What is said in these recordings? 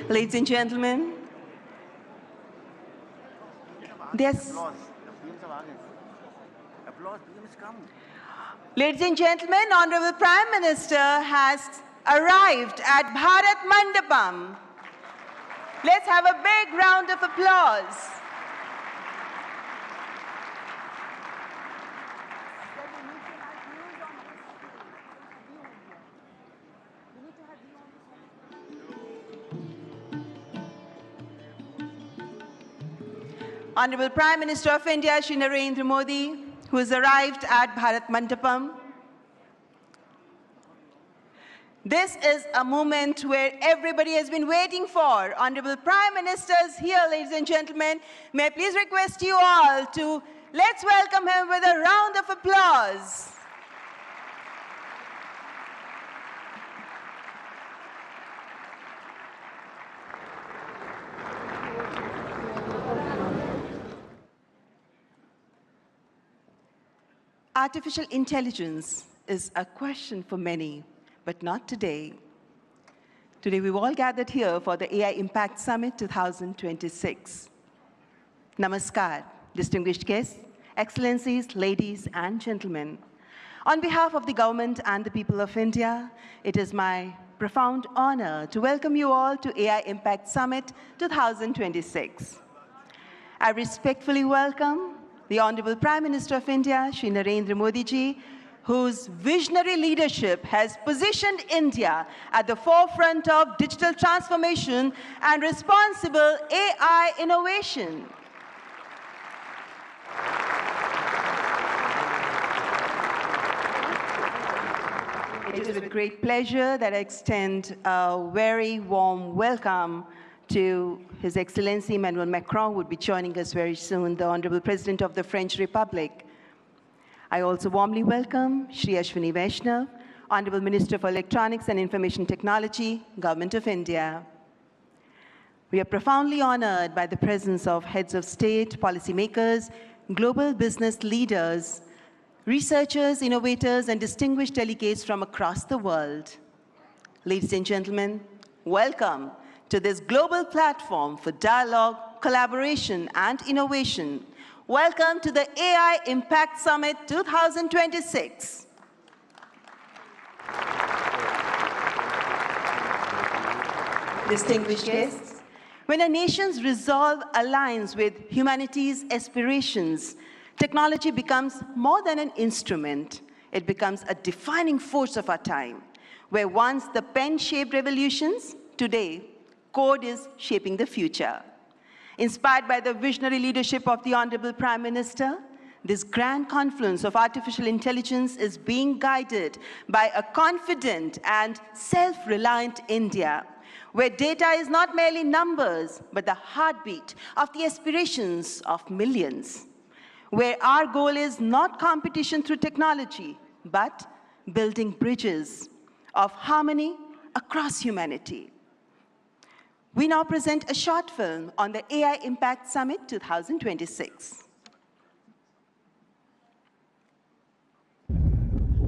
Ladies and gentlemen, Ladies and gentlemen, Honorable Prime Minister has arrived at Bharat Mandapam. Let's have a big round of applause. Honorable Prime Minister of India, Shri Narendra Modi, who has arrived at Bharat Mandapam. This is a moment where everybody has been waiting for. Honorable Prime Minister is here, ladies and gentlemen. May I please request you all to let's welcome him with a round of applause. Artificial intelligence is a question for many, but not today. Today, we've all gathered here for the AI Impact Summit 2026. Namaskar, distinguished guests, excellencies, ladies and gentlemen. On behalf of the government and the people of India, it is my profound honor to welcome you all to AI Impact Summit 2026. I respectfully welcome the Honorable Prime Minister of India, Shri Narendra Modi ji, whose visionary leadership has positioned India at the forefront of digital transformation and responsible AI innovation. It is with great pleasure that I extend a very warm welcome to His Excellency Emmanuel Macron, who would be joining us very soon, the Honorable President of the French Republic. I also warmly welcome Shri Ashwini Vaishnav, Honorable Minister for Electronics and Information Technology, Government of India. We are profoundly honored by the presence of heads of state, policymakers, global business leaders, researchers, innovators, and distinguished delegates from across the world. Ladies and gentlemen, welcome to this global platform for dialogue, collaboration, and innovation. Welcome to the AI Impact Summit 2026. Distinguished guests, when a nation's resolve aligns with humanity's aspirations, technology becomes more than an instrument. It becomes a defining force of our time, where once the pen shaped revolutions, today, code is shaping the future. Inspired by the visionary leadership of the Honorable Prime Minister, this grand confluence of artificial intelligence is being guided by a confident and self-reliant India, where data is not merely numbers, but the heartbeat of the aspirations of millions, where our goal is not competition through technology, but building bridges of harmony across humanity. We now present a short film on the AI Impact Summit 2026.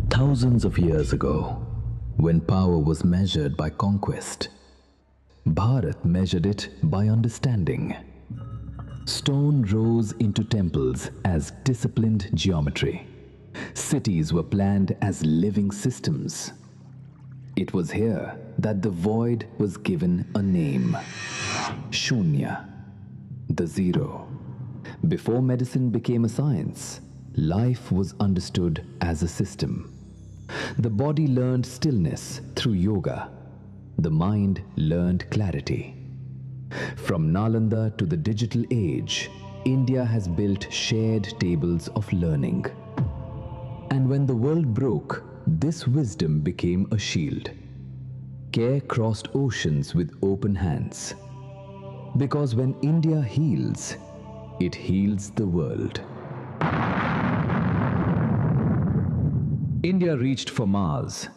Thousands of years ago, when power was measured by conquest, Bharat measured it by understanding. Stone rose into temples as disciplined geometry. Cities were planned as living systems. It was here that the void was given a name. Shunya, the zero. Before medicine became a science, life was understood as a system. The body learned stillness through yoga. The mind learned clarity. From Nalanda to the digital age, India has built shared tables of learning. And when the world broke, this wisdom became a shield. Care crossed oceans with open hands. Because when India heals, it heals the world. India reached for Mars,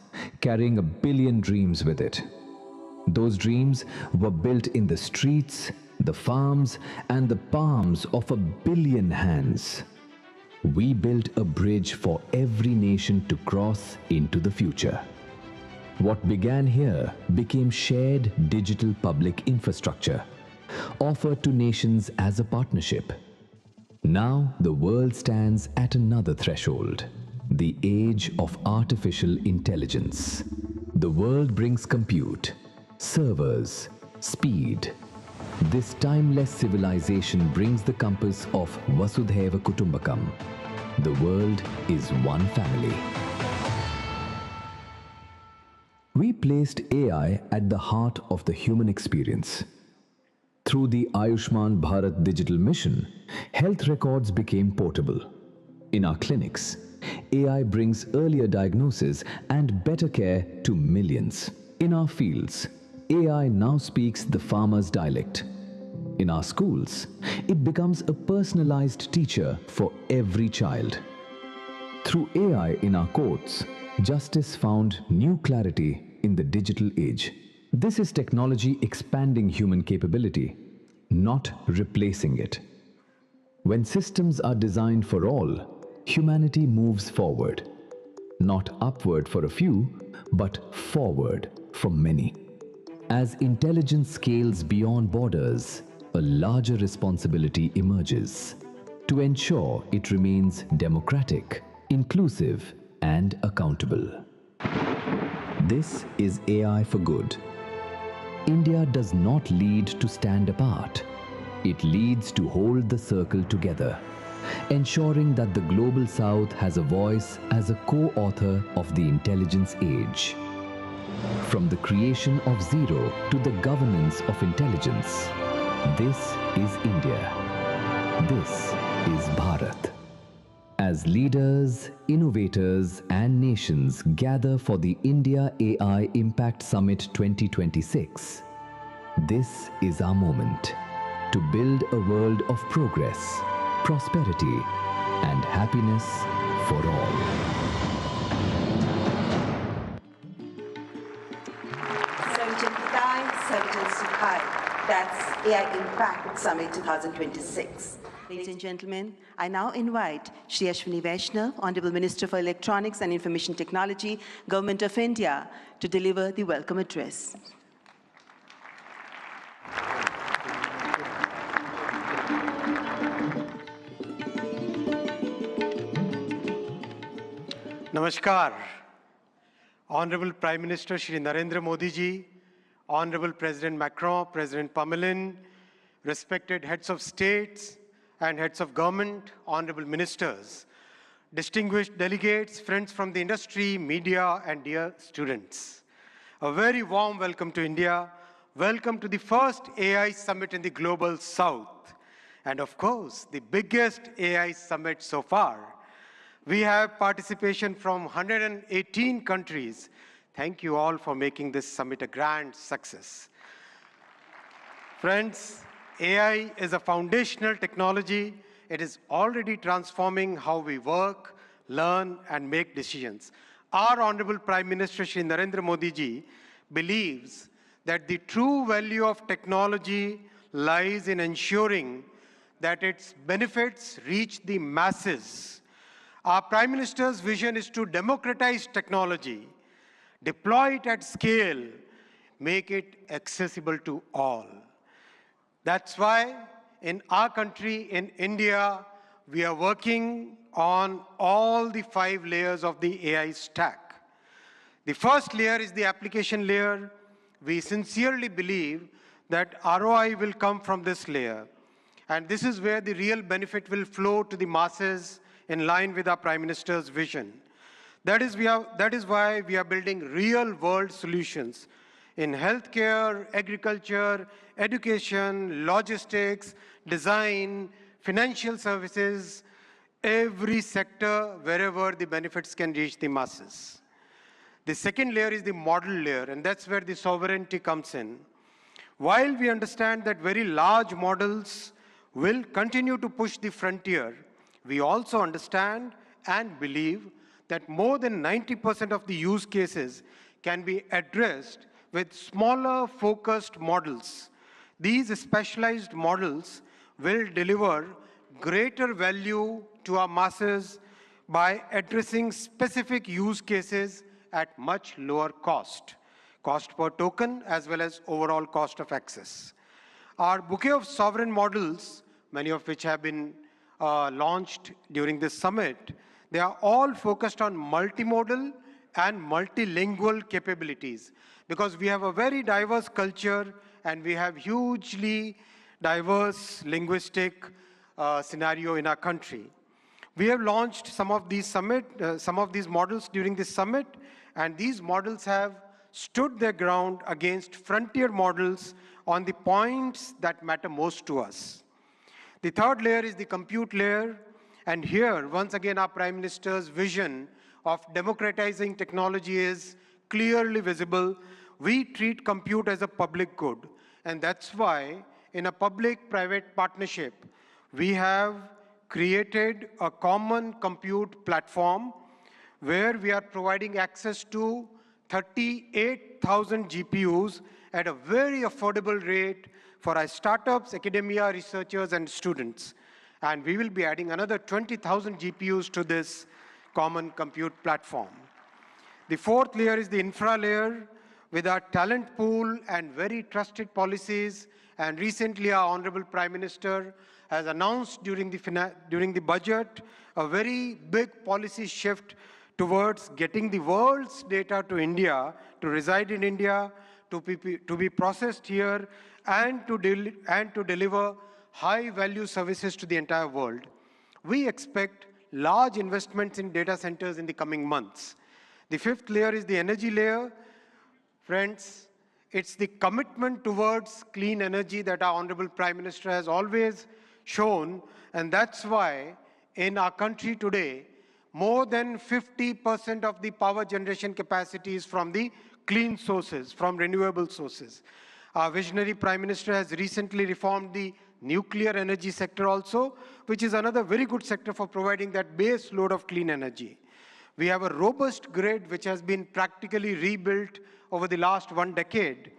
carrying 1 billion dreams with it. Those dreams were built in the streets, the farms, and the palms of 1 billion hands. We built a bridge for every nation to cross into the future. What began here became shared digital public infrastructure, offered to nations as a partnership. Now the world stands at another threshold, the age of artificial intelligence. The world brings compute, servers, speed. This timeless civilization brings the compass of Vasudhaiva Kutumbakam. The world is one family. We placed AI at the heart of the human experience. Through the Ayushman Bharat digital mission, health records became portable. In our clinics, AI brings earlier diagnosis and better care to millions. In our fields, AI now speaks the farmer's dialect. In our schools, it becomes a personalized teacher for every child. Through AI in our courts, justice found new clarity in the digital age. This is technology expanding human capability, not replacing it. When systems are designed for all, humanity moves forward. Not upward for a few, but forward for many. As intelligence scales beyond borders, a larger responsibility emerges to ensure it remains democratic, inclusive, and accountable. This is AI for good. India does not lead to stand apart. It leads to hold the circle together, ensuring that the Global South has a voice as a co-author of the intelligence age. From the creation of zero to the governance of intelligence, this is India. This is Bharat. As leaders, innovators, and nations gather for the India AI Impact Summit 2026, this is our moment to build a world of progress, prosperity, and happiness for all. Sarvijit Hitai, Sarvijit Sukhai. That's AI Impact Summit 2026. Ladies and gentlemen, I now invite Shri Ashwini Vaishnav, Honorable Minister for Electronics and Information Technology, Government of India, to deliver the welcome address. Namaskar. Honorable Prime Minister Shri Narendra Modi ji, Honorable President Macron, President Pamelin, respected heads of states and heads of government, honorable ministers, distinguished delegates, friends from the industry, media, and dear students. A very warm welcome to India. Welcome to the first AI Summit in the Global South. And of course, the biggest AI Summit so far. We have participation from 118 countries. Thank you all for making this summit a grand success. Friends, AI is a foundational technology. It is already transforming how we work, learn, and make decisions. Our Honorable Prime Minister Shri Narendra Modi ji believes that the true value of technology lies in ensuring that its benefits reach the masses. Our Prime Minister's vision is to democratize technology, deploy it at scale, make it accessible to all. That's why in our country, in India, we are working on all the 5 layers of the AI stack. The first layer is the application layer. We sincerely believe that ROI will come from this layer. And this is where the real benefit will flow to the masses in line with our Prime Minister's vision. That is why we are building real-world solutions in healthcare, agriculture, education, logistics, design, financial services, every sector wherever the benefits can reach the masses. The second layer is the model layer, and that's where the sovereignty comes in. While we understand that very large models will continue to push the frontier, we also understand and believe that more than 90% of the use cases can be addressed with smaller, focused models. These specialized models will deliver greater value to our masses by addressing specific use cases at much lower cost per token as well as overall cost of access. Our bouquet of sovereign models, many of which have been launched during this summit, they are all focused on multimodal and multilingual capabilities because we have a very diverse culture and we have hugely diverse linguistic scenario in our country. We have launched some of these models during this summit, and these models have stood their ground against frontier models on the points that matter most to us. The third layer is the compute layer, and here, once again, our Prime Minister's vision of democratizing technology is clearly visible. We treat compute as a public good, and that's why in a public-private partnership, we have created a common compute platform where we are providing access to 38,000 GPUs at a very affordable rate for our startups, academia, researchers, and students. And we will be adding another 20,000 GPUs to this common compute platform. The fourth layer is the infra layer with our talent pool and very trusted policies. And recently, our Honorable Prime Minister has announced during the budget a very big policy shift towards getting the world's data to India, to reside in India, to be processed here, and to deliver high-value services to the entire world. We expect large investments in data centers in the coming months. The fifth layer is the energy layer. Friends, it's the commitment towards clean energy that our Honorable Prime Minister has always shown, and that's why in our country today, more than 50% of the power generation capacity is from the clean sources, from renewable sources. Our visionary Prime Minister has recently reformed the nuclear energy sector also, which is another very good sector for providing that base load of clean energy. We have a robust grid which has been practically rebuilt over the last 1 decade.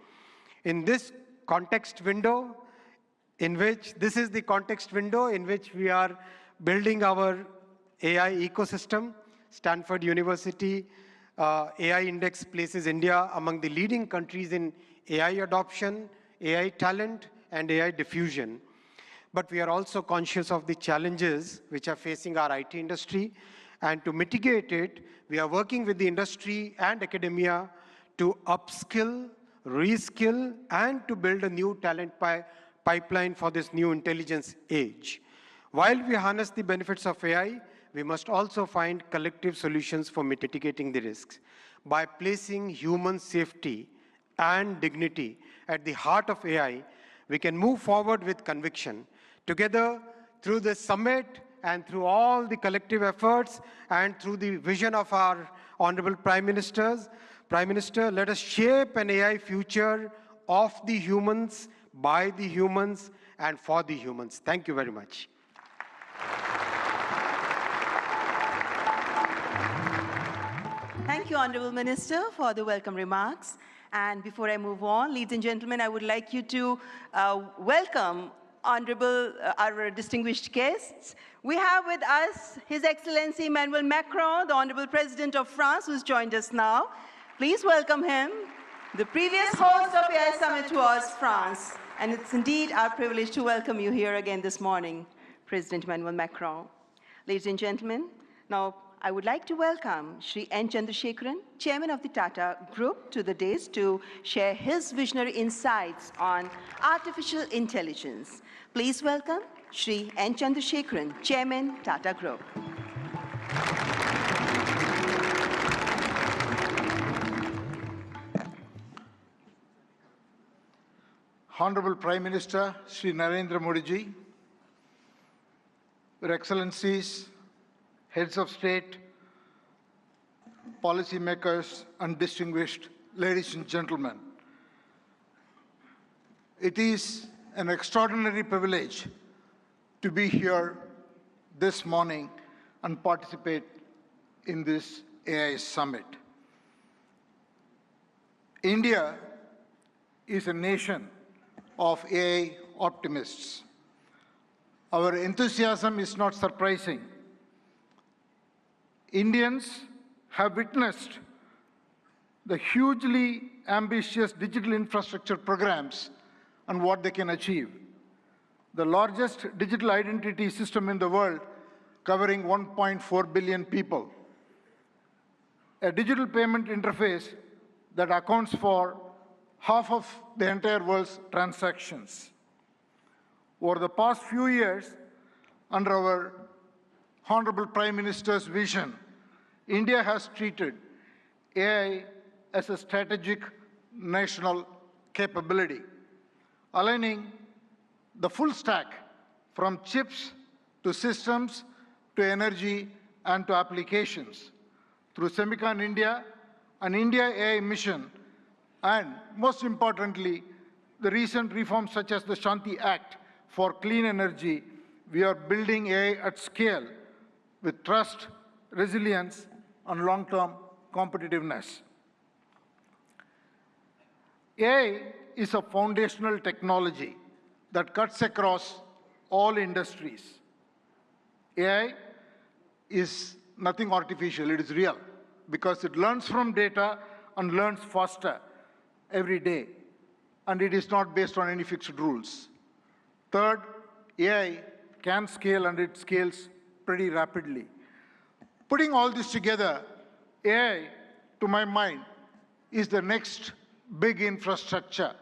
In this context window, this is the context window in which we are building our AI ecosystem. Stanford University AI Index places India among the leading countries in AI adoption, AI talent, and AI diffusion. But we are also conscious of the challenges which are facing our IT industry. And to mitigate it, we are working with the industry and academia to upskill, reskill, and to build a new talent pipeline for this new intelligence age. While we harness the benefits of AI, we must also find collective solutions for mitigating the risks. By placing human safety and dignity at the heart of AI, we can move forward with conviction. Together, through this summit and through all the collective efforts and through the vision of our Honorable Prime Minister, let us shape an AI future of the humans, by the humans, and for the humans. Thank you very much. Thank you, Honorable Minister, for the welcome remarks. And before I move on, ladies and gentlemen, I would like you to welcome our distinguished guests. We have with us His Excellency Emmanuel Macron, the Honorable President of France, who's joined us now. Please welcome him. The previous host of AI Summit was France, and it's indeed our privilege to welcome you here again this morning, President Emmanuel Macron. Ladies and gentlemen, now I would like to welcome Shri N. Chandrasekaran, Chairman of the Tata Group, to the dais to share his visionary insights on artificial intelligence. Please welcome Shri N. Chandrasekaran, Chairman, Tata Group. Honorable Prime Minister Shri Narendra Modi ji, Your Excellencies, Heads of State, policymakers, and distinguished ladies and gentlemen. It is an extraordinary privilege to be here this morning and participate in this AI Summit. India is a nation of AI optimists. Our enthusiasm is not surprising. Indians have witnessed the hugely ambitious digital infrastructure programs and what they can achieve. The largest digital identity system in the world, covering 1.4 billion people. A digital payment interface that accounts for half of the entire world's transactions. Over the past few years, under our Honorable Prime Minister's vision, India has treated AI as a strategic national capability, aligning the full stack from chips to systems to energy and to applications through Semicon India, an India AI mission, and most importantly, the recent reforms such as the Shanti Act for clean energy. We are building AI at scale with trust, resilience, and long-term competitiveness. AI is a foundational technology that cuts across all industries. AI is nothing artificial, it is real, because it learns from data and learns faster every day, and it is not based on any fixed rules. Third, AI can scale, and it scales pretty rapidly. Putting all this together, AI, to my mind, is the next big infrastructure.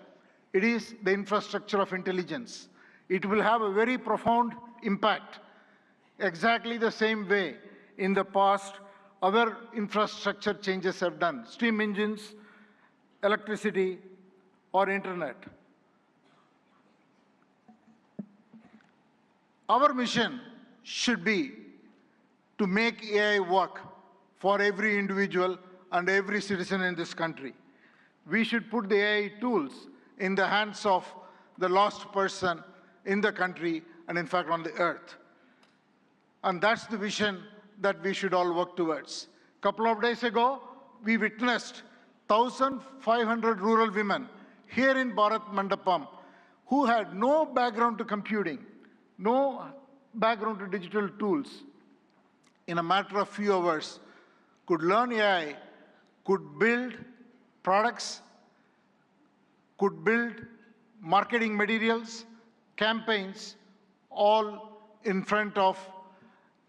It is the infrastructure of intelligence. It will have a very profound impact, exactly the same way in the past other infrastructure changes have done, steam engines, electricity, or internet. Our mission should be to make AI work for every individual and every citizen in this country. We should put the AI tools in the hands of the lost person in the country and in fact on the earth. And that's the vision that we should all work towards. A couple of days ago, we witnessed 1,500 rural women here in Bharat Mandapam who had no background to computing, no background to digital tools. In a matter of few hours, could learn AI, could build products, could build marketing materials, campaigns, all in front of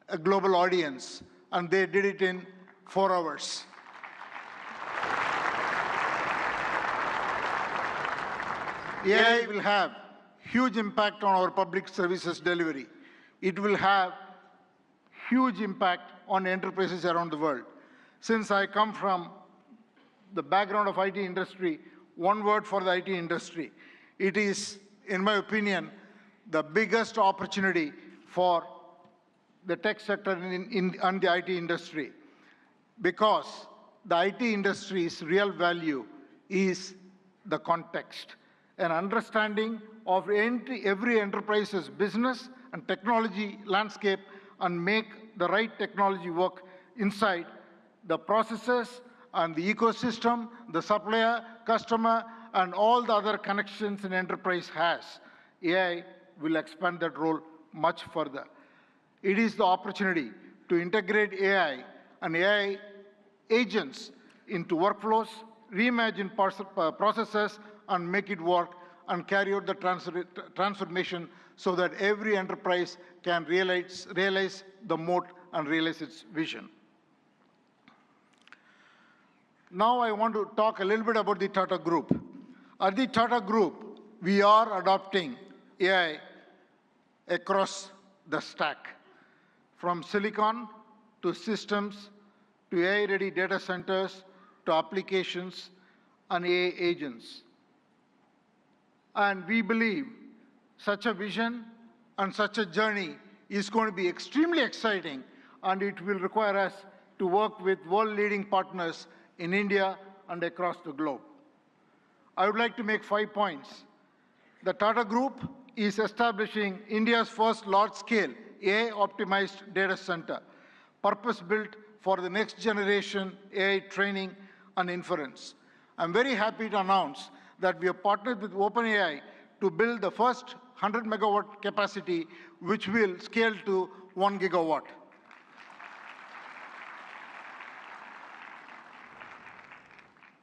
a global audience, and they did it in 4 hours. AI will have huge impact on our public services delivery. It will have huge impact on enterprises around the world. Since I come from the background of IT industry, one word for the IT industry. It is, in my opinion, the biggest opportunity for the tech sector and the IT industry, because the IT industry's real value is the context, an understanding of every enterprise's business and technology landscape, and make the right technology work inside the processes and the ecosystem, the supplier, customer, and all the other connections an enterprise has. AI will expand that role much further. It is the opportunity to integrate AI and AI agents into workflows, reimagine processes, and make it work, and carry out the transformation so that every enterprise can realize the moat and realize its vision. Now I want to talk a little bit about the Tata Group. At the Tata Group, we are adopting AI across the stack, from silicon to systems to AI-ready data centers to applications and AI agents. And we believe such a vision and such a journey is going to be extremely exciting, and it will require us to work with world-leading partners in India and across the globe. I would like to make 5 points. The Tata Group is establishing India's first large-scale AI-optimized data center, purpose-built for the next generation AI training and inference. I'm very happy to announce that we have partnered with OpenAI to build the first 100 megawatt capacity, which will scale to 1 gigawatt.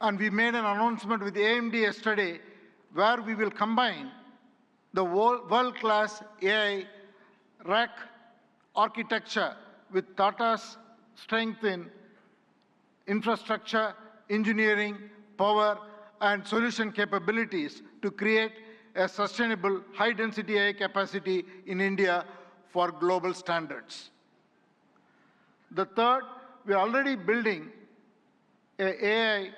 And we made an announcement with AMD yesterday where we will combine the world-class AI rack architecture with Tata's strength in infrastructure, engineering, power, and solution capabilities to create a sustainable high-density AI capacity in India for global standards. The third, we are already building an AI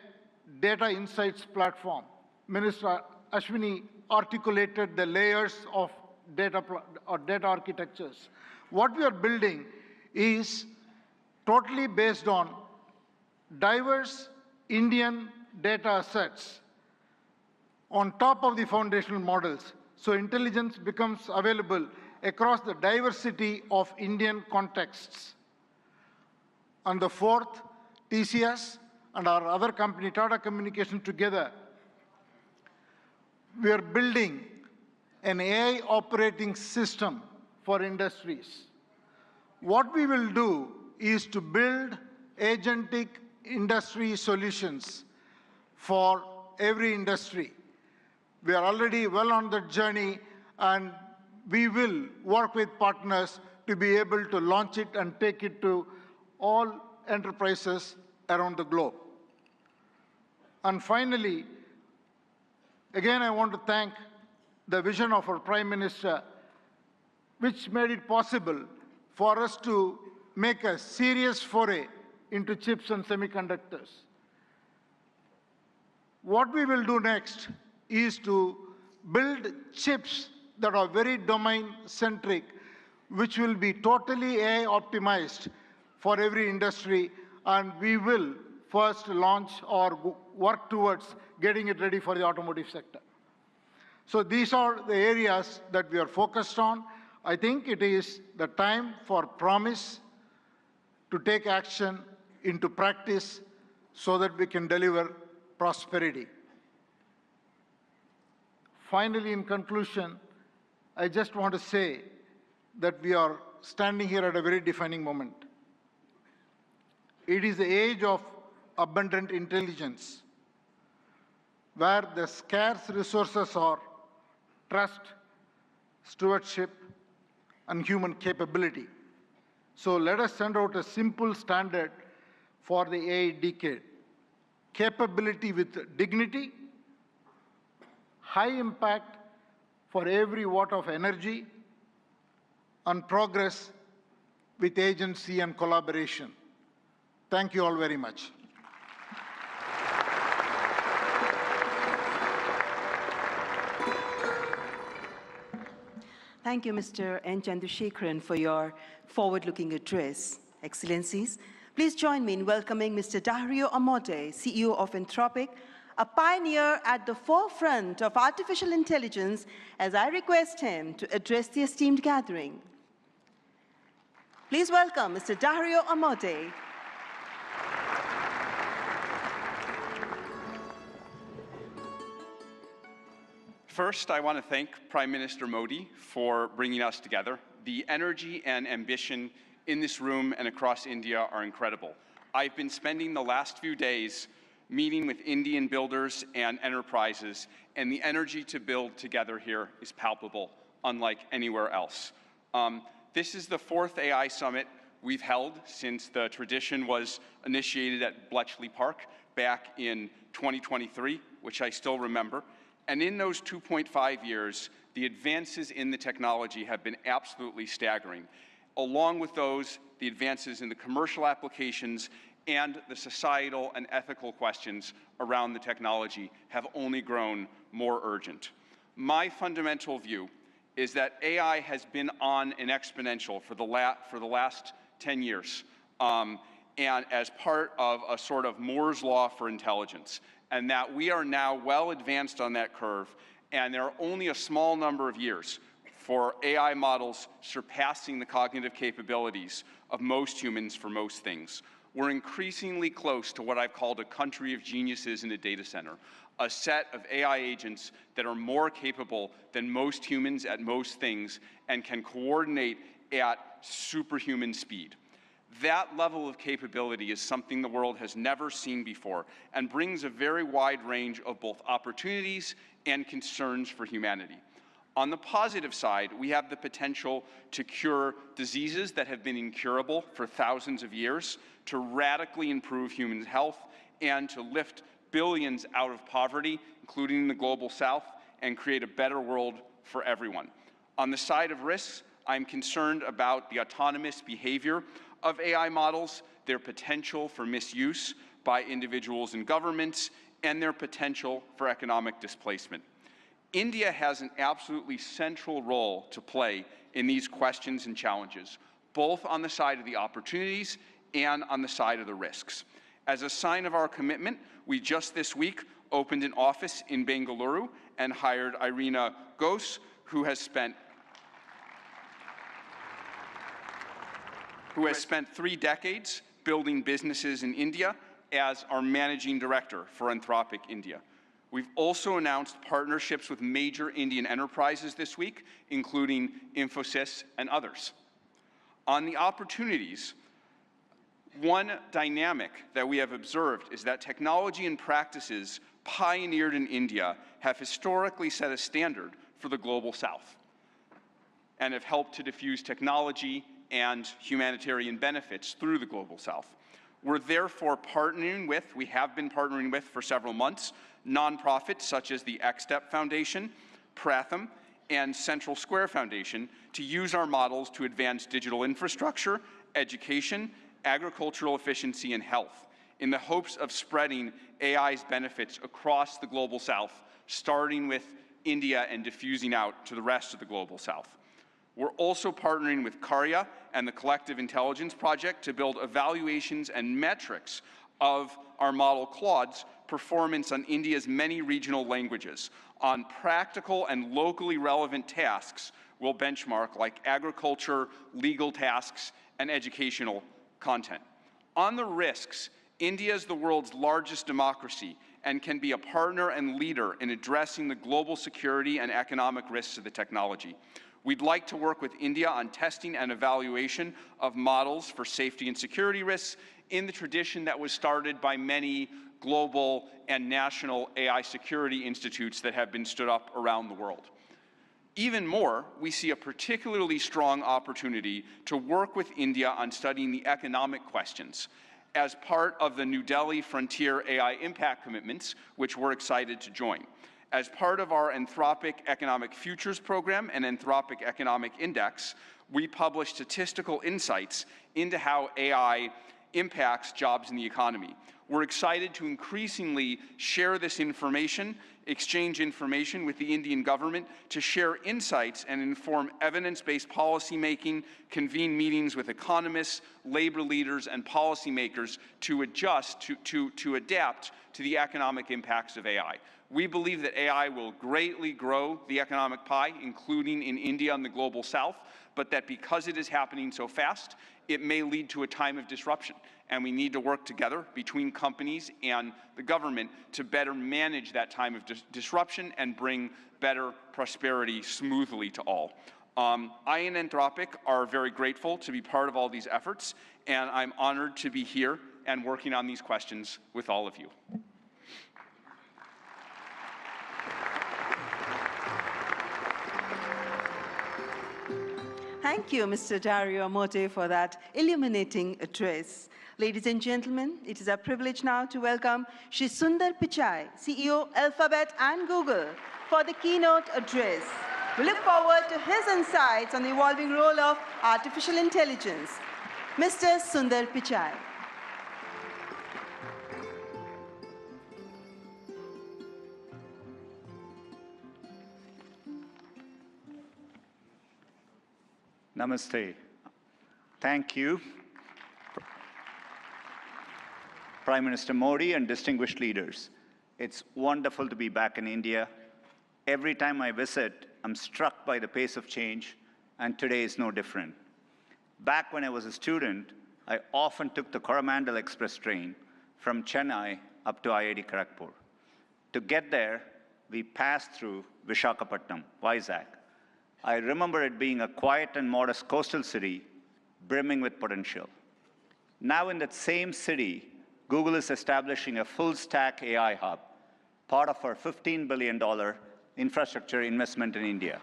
data insights platform. Minister Ashwini articulated the layers of data architectures. What we are building is totally based on diverse Indian data sets on top of the foundational models. So intelligence becomes available across the diversity of Indian contexts. And the fourth, TCS and our other company, Tata Communications together, we are building an AI operating system for industries. What we will do is to build agentic industry solutions for every industry. We are already well on the journey, and we will work with partners to be able to launch it and take it to all enterprises around the globe. And finally, again, I want to thank the vision of our Prime Minister, which made it possible for us to make a serious foray into chips and semiconductors. What we will do next is to build chips that are very domain-centric, which will be totally AI optimized for every industry, and we will first launch or work towards getting it ready for the automotive sector. So these are the areas that we are focused on. I think it is the time for promise to take action into practice so that we can deliver prosperity. Finally, in conclusion, I just want to say that we are standing here at a very defining moment. It is the age of abundant intelligence, where the scarce resources are trust, stewardship, and human capability. So let us send out a simple standard for the AI decade. Capability with dignity, high impact for every watt of energy, and progress with agency and collaboration. Thank you all very much. Thank you, Mr. N. Chandrasekharan, for your forward-looking address. Excellencies, please join me in welcoming Mr. Dario Amodei, CEO of Anthropic, a pioneer at the forefront of artificial intelligence, as I request him to address the esteemed gathering. Please welcome Mr. Dario Amodei. First, I want to thank Prime Minister Modi for bringing us together. The energy and ambition in this room and across India are incredible. I've been spending the last few days meeting with Indian builders and enterprises, and the energy to build together here is palpable, unlike anywhere else. This is the 4th AI summit we've held since the tradition was initiated at Bletchley Park back in 2023, which I still remember. And in those 2.5 years, the advances in the technology have been absolutely staggering. Along with those, the advances in the commercial applications and the societal and ethical questions around the technology have only grown more urgent. My fundamental view is that AI has been on an exponential for the last 10 years, and as part of a sort of Moore's law for intelligence, and that we are now well advanced on that curve, and there are only a small number of years for AI models surpassing the cognitive capabilities of most humans for most things. We're increasingly close to what I've called a country of geniuses in a data center, a set of AI agents that are more capable than most humans at most things and can coordinate at superhuman speed. That level of capability is something the world has never seen before and brings a very wide range of both opportunities and concerns for humanity. On the positive side, we have the potential to cure diseases that have been incurable for thousands of years, to radically improve human health, and to lift billions out of poverty, including the global south, and create a better world for everyone. On the side of risks, I'm concerned about the autonomous behavior of AI models, their potential for misuse by individuals and governments, and their potential for economic displacement. India has an absolutely central role to play in these questions and challenges, both on the side of the opportunities and on the side of the risks. As a sign of our commitment, we just this week opened an office in Bengaluru and hired Irina Ghosh, who has spent 3 decades building businesses in India as our managing director for Anthropic India. We've also announced partnerships with major Indian enterprises this week, including Infosys and others. On the opportunities, one dynamic that we have observed is that technology and practices pioneered in India have historically set a standard for the global south and have helped to diffuse technology and humanitarian benefits through the global south. We're therefore we have been partnering with for several months, nonprofits such as the X-Step Foundation, Pratham, and Central Square Foundation to use our models to advance digital infrastructure, education, agricultural efficiency, and health, in the hopes of spreading AI's benefits across the global south, starting with India and diffusing out to the rest of the global south. We're also partnering with Karya and the Collective Intelligence Project to build evaluations and metrics of our model Claude's performance on India's many regional languages. On practical and locally relevant tasks, we'll benchmark like agriculture, legal tasks, and educational content. On the risks, India is the world's largest democracy and can be a partner and leader in addressing the global security and economic risks of the technology. We'd like to work with India on testing and evaluation of models for safety and security risks in the tradition that was started by many global and national AI security institutes that have been stood up around the world. Even more, we see a particularly strong opportunity to work with India on studying the economic questions as part of the New Delhi Frontier AI Impact Commitments, which we're excited to join. As part of our Anthropic Economic Futures Program and Anthropic Economic Index, we publish statistical insights into how AI impacts jobs in the economy. We're excited to increasingly share this information, exchange information with the Indian government to share insights and inform evidence-based policymaking, convene meetings with economists, labor leaders, and policymakers to adjust, to adapt to the economic impacts of AI. We believe that AI will greatly grow the economic pie, including in India and the global south, but that because it is happening so fast, it may lead to a time of disruption. And we need to work together between companies and the government to better manage that time of disruption and bring better prosperity smoothly to all. I and Anthropic are very grateful to be part of all these efforts, and I'm honored to be here and working on these questions with all of you. Thank you, Mr. Dario Amodei, for that illuminating address. Ladies and gentlemen, it is our privilege now to welcome Shri Sundar Pichai, CEO, Alphabet and Google, for the keynote address. We look forward to his insights on the evolving role of artificial intelligence. Mr. Sundar Pichai. Namaste. Thank you, Prime Minister Modi and distinguished leaders. It's wonderful to be back in India. Every time I visit, I'm struck by the pace of change, and today is no different. Back when I was a student, I often took the Coromandel Express train from Chennai up to IIT Kharagpur. To get there, we passed through Visakhapatnam, Vizag. I remember it being a quiet and modest coastal city brimming with potential. Now in that same city, Google is establishing a full-stack AI hub, part of our $15 billion infrastructure investment in India.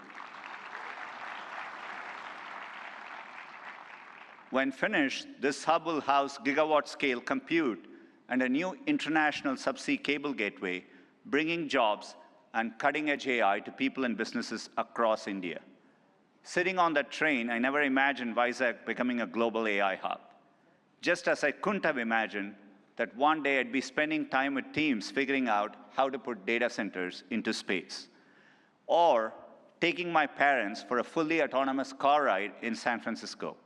When finished, this hub will house gigawatt-scale compute and a new international subsea cable gateway, bringing jobs and cutting-edge AI to people and businesses across India. Sitting on that train, I never imagined Vizag becoming a global AI hub. Just as I couldn't have imagined that one day I'd be spending time with teams figuring out how to put data centers into space. Or taking my parents for a fully autonomous car ride in San Francisco.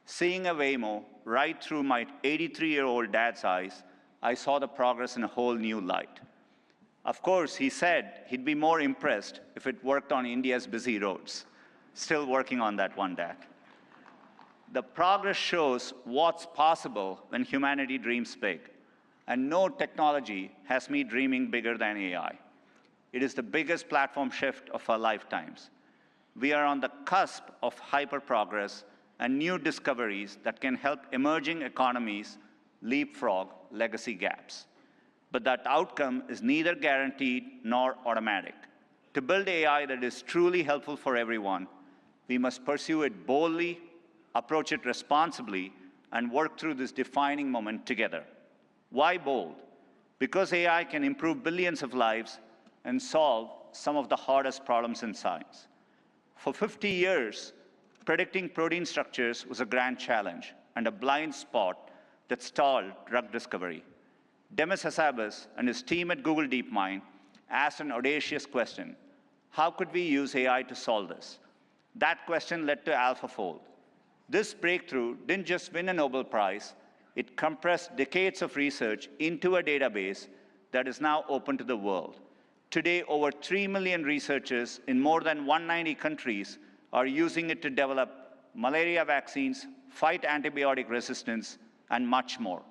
Seeing a Waymo right through my 83-year-old dad's eyes, I saw the progress in a whole new light. Of course, he said he'd be more impressed if it worked on India's busy roads. Still working on that one, Dad. The progress shows what's possible when humanity dreams big. And no technology has me dreaming bigger than AI. It is the biggest platform shift of our lifetimes. We are on the cusp of hyper-progress and new discoveries that can help emerging economies leapfrog legacy gaps. But that outcome is neither guaranteed nor automatic. To build AI that is truly helpful for everyone, we must pursue it boldly, approach it responsibly, and work through this defining moment together. Why bold? Because AI can improve billions of lives and solve some of the hardest problems in science. For 50 years, predicting protein structures was a grand challenge and a blind spot that stalled drug discovery. Demis Hassabis and his team at Google DeepMind asked an audacious question: how could we use AI to solve this? That question led to AlphaFold. This breakthrough didn't just win a Nobel Prize, it compressed decades of research into a database that is now open to the world. Today, over 3 million researchers in more than 190 countries are using it to develop malaria vaccines, fight antibiotic resistance, and much more.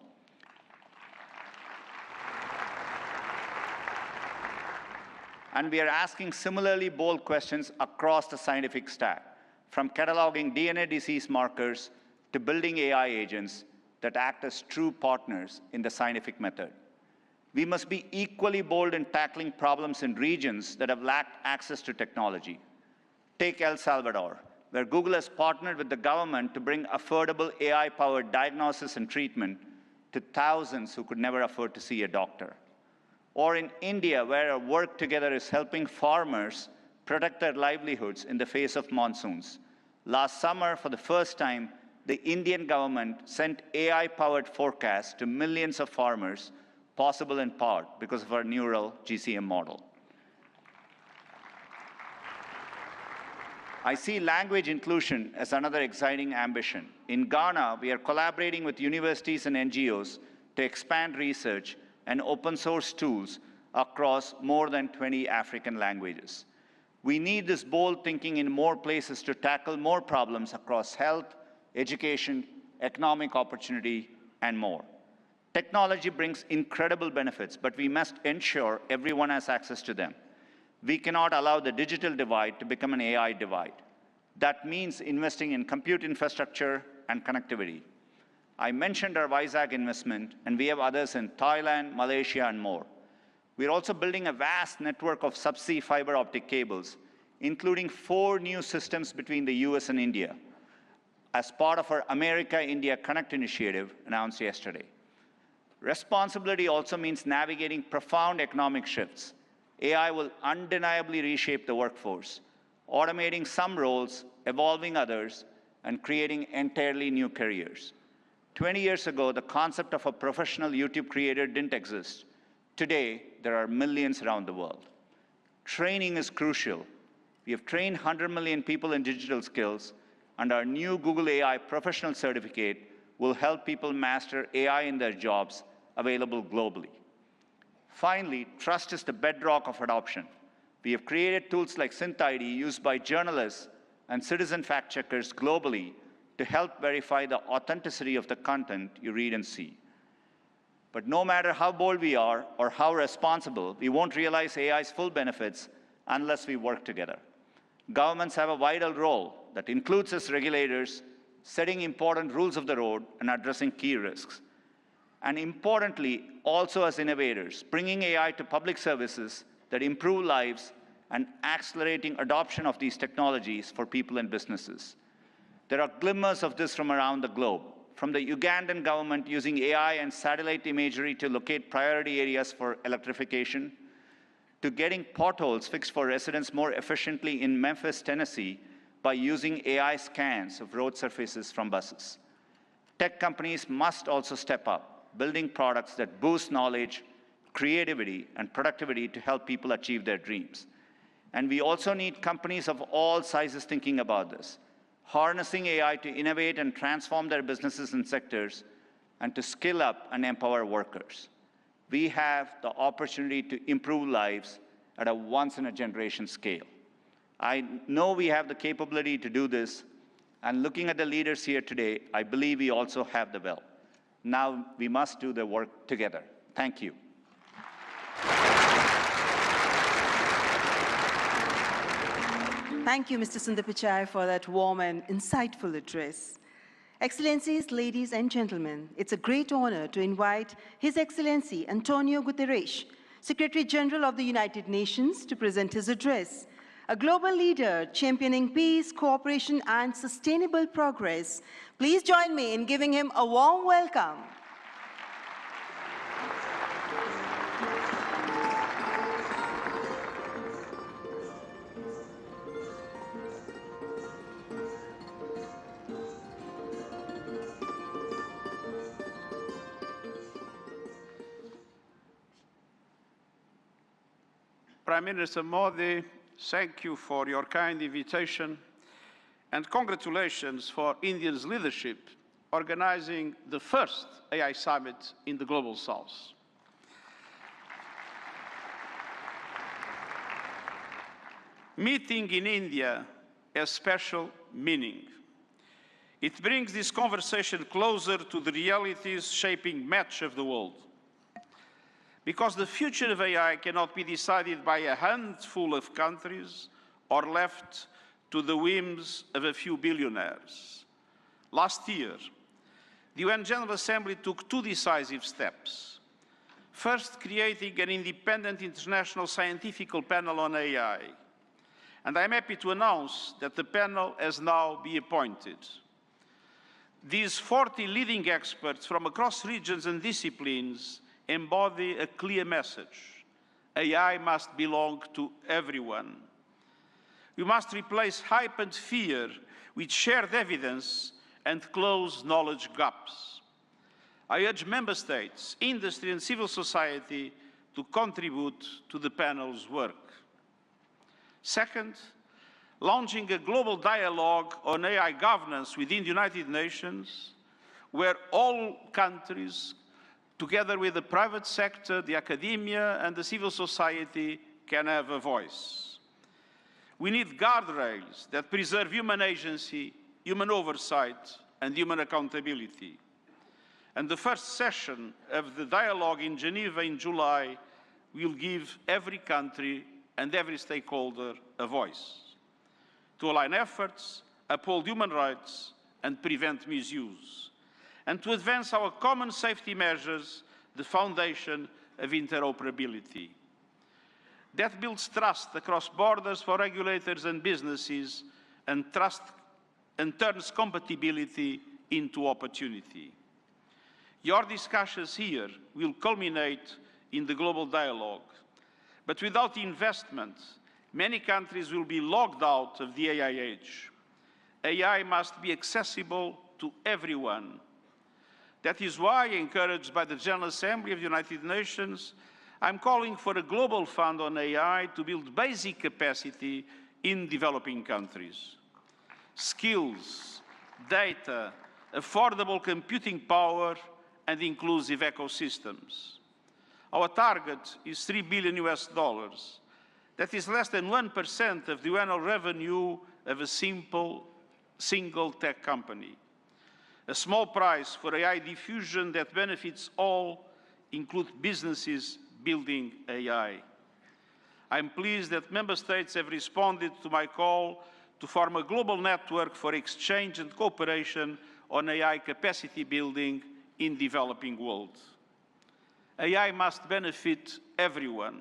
And we are asking similarly bold questions across the scientific stack, from cataloging DNA disease markers to building AI agents that act as true partners in the scientific method. We must be equally bold in tackling problems in regions that have lacked access to technology. Take El Salvador, where Google has partnered with the government to bring affordable AI-powered diagnosis and treatment to thousands who could never afford to see a doctor. Or in India, where our work together is helping farmers protect their livelihoods in the face of monsoons. Last summer, for the first time, the Indian government sent AI-powered forecasts to millions of farmers, possible in part because of our neural GCM model. I see language inclusion as another exciting ambition. In Ghana, we are collaborating with universities and NGOs to expand research and open source tools across more than 20 African languages. We need this bold thinking in more places to tackle more problems across health, education, economic opportunity, and more. Technology brings incredible benefits, but we must ensure everyone has access to them. We cannot allow the digital divide to become an AI divide. That means investing in compute infrastructure and connectivity. I mentioned our Vizag investment, and we have others in Thailand, Malaysia, and more. We're also building a vast network of subsea fiber optic cables, including 4 new systems between the US and India, as part of our America-India Connect initiative announced yesterday. Responsibility also means navigating profound economic shifts. AI will undeniably reshape the workforce, automating some roles, evolving others, and creating entirely new careers. 20 years ago, the concept of a professional YouTube creator didn't exist. Today, there are millions around the world. Training is crucial. We have trained 100 million people in digital skills, and our new Google AI Professional Certificate will help people master AI in their jobs, available globally. Finally, trust is the bedrock of adoption. We have created tools like SynthID used by journalists and citizen fact-checkers globally to help verify the authenticity of the content you read and see. But no matter how bold we are or how responsible, we won't realize AI's full benefits unless we work together. Governments have a vital role that includes us regulators, setting important rules of the road, and addressing key risks. And importantly, also as innovators, bringing AI to public services that improve lives and accelerating adoption of these technologies for people and businesses. There are glimmers of this from around the globe, from the Ugandan government using AI and satellite imagery to locate priority areas for electrification, to getting potholes fixed for residents more efficiently in Memphis, Tennessee, by using AI scans of road surfaces from buses. Tech companies must also step up, building products that boost knowledge, creativity, and productivity to help people achieve their dreams. And we also need companies of all sizes thinking about this, harnessing AI to innovate and transform their businesses and sectors, and to skill up and empower workers. We have the opportunity to improve lives at a once-in-a-generation scale. I know we have the capability to do this, and looking at the leaders here today, I believe we also have the will. Now we must do the work together. Thank you. Thank you, Mr. Sundar Pichai, for that warm and insightful address. Excellencies, ladies and gentlemen, it's a great honor to invite His Excellency Antonio Guterres, Secretary General of the United Nations, to present his address. A global leader championing peace, cooperation, and sustainable progress. Please join me in giving him a warm welcome. Prime Minister Modi, thank you for your kind invitation, and congratulations for India's leadership organizing the first AI summit in the Global South. Meeting in India has special meaning. It brings this conversation closer to the realities shaping much of the world. Because the future of AI cannot be decided by a handful of countries or left to the whims of a few billionaires. Last year, the UN General Assembly took two decisive steps. First, creating an independent international scientific panel on AI. And I'm happy to announce that the panel has now been appointed. These 40 leading experts from across regions and disciplines embody a clear message. AI must belong to everyone. We must replace hype and fear with shared evidence and close knowledge gaps. I urge member states, industry and civil society to contribute to the panel's work. Second, launching a global dialogue on AI governance within the United Nations, where all countries, together with the private sector, the academia, and the civil society, can have a voice. We need guardrails that preserve human agency, human oversight, and human accountability. And the first session of the dialogue in Geneva in July will give every country and every stakeholder a voice to align efforts, uphold human rights, and prevent misuse, and to advance our common safety measures, the foundation of interoperability. That builds trust across borders for regulators and businesses, and turns compatibility into opportunity. Your discussions here will culminate in the global dialogue, but without investment, many countries will be locked out of the AI age. AI must be accessible to everyone. That is why, encouraged by the General Assembly of the United Nations, I'm calling for a global fund on AI to build basic capacity in developing countries. Skills, data, affordable computing power, and inclusive ecosystems. Our target is $3 billion US. That is less than 1% of the annual revenue of a single tech company. A small price for AI diffusion that benefits all, include businesses building AI. I'm pleased that member states have responded to my call to form a global network for exchange and cooperation on AI capacity building in developing world. AI must benefit everyone.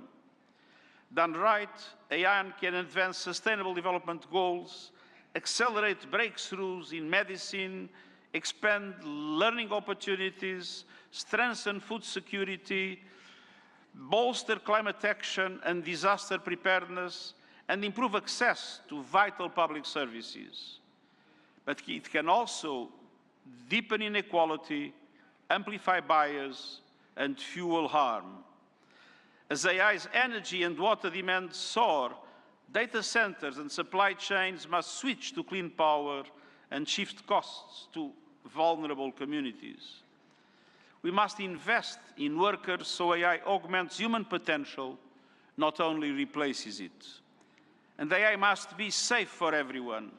Done right, AI can advance sustainable development goals, accelerate breakthroughs in medicine, expand learning opportunities, strengthen food security, bolster climate action and disaster preparedness, and improve access to vital public services. But it can also deepen inequality, amplify bias, and fuel harm. As AI's energy and water demands soar, data centers and supply chains must switch to clean power and shift costs to vulnerable communities. We must invest in workers so AI augments human potential, not only replaces it. And AI must be safe for everyone.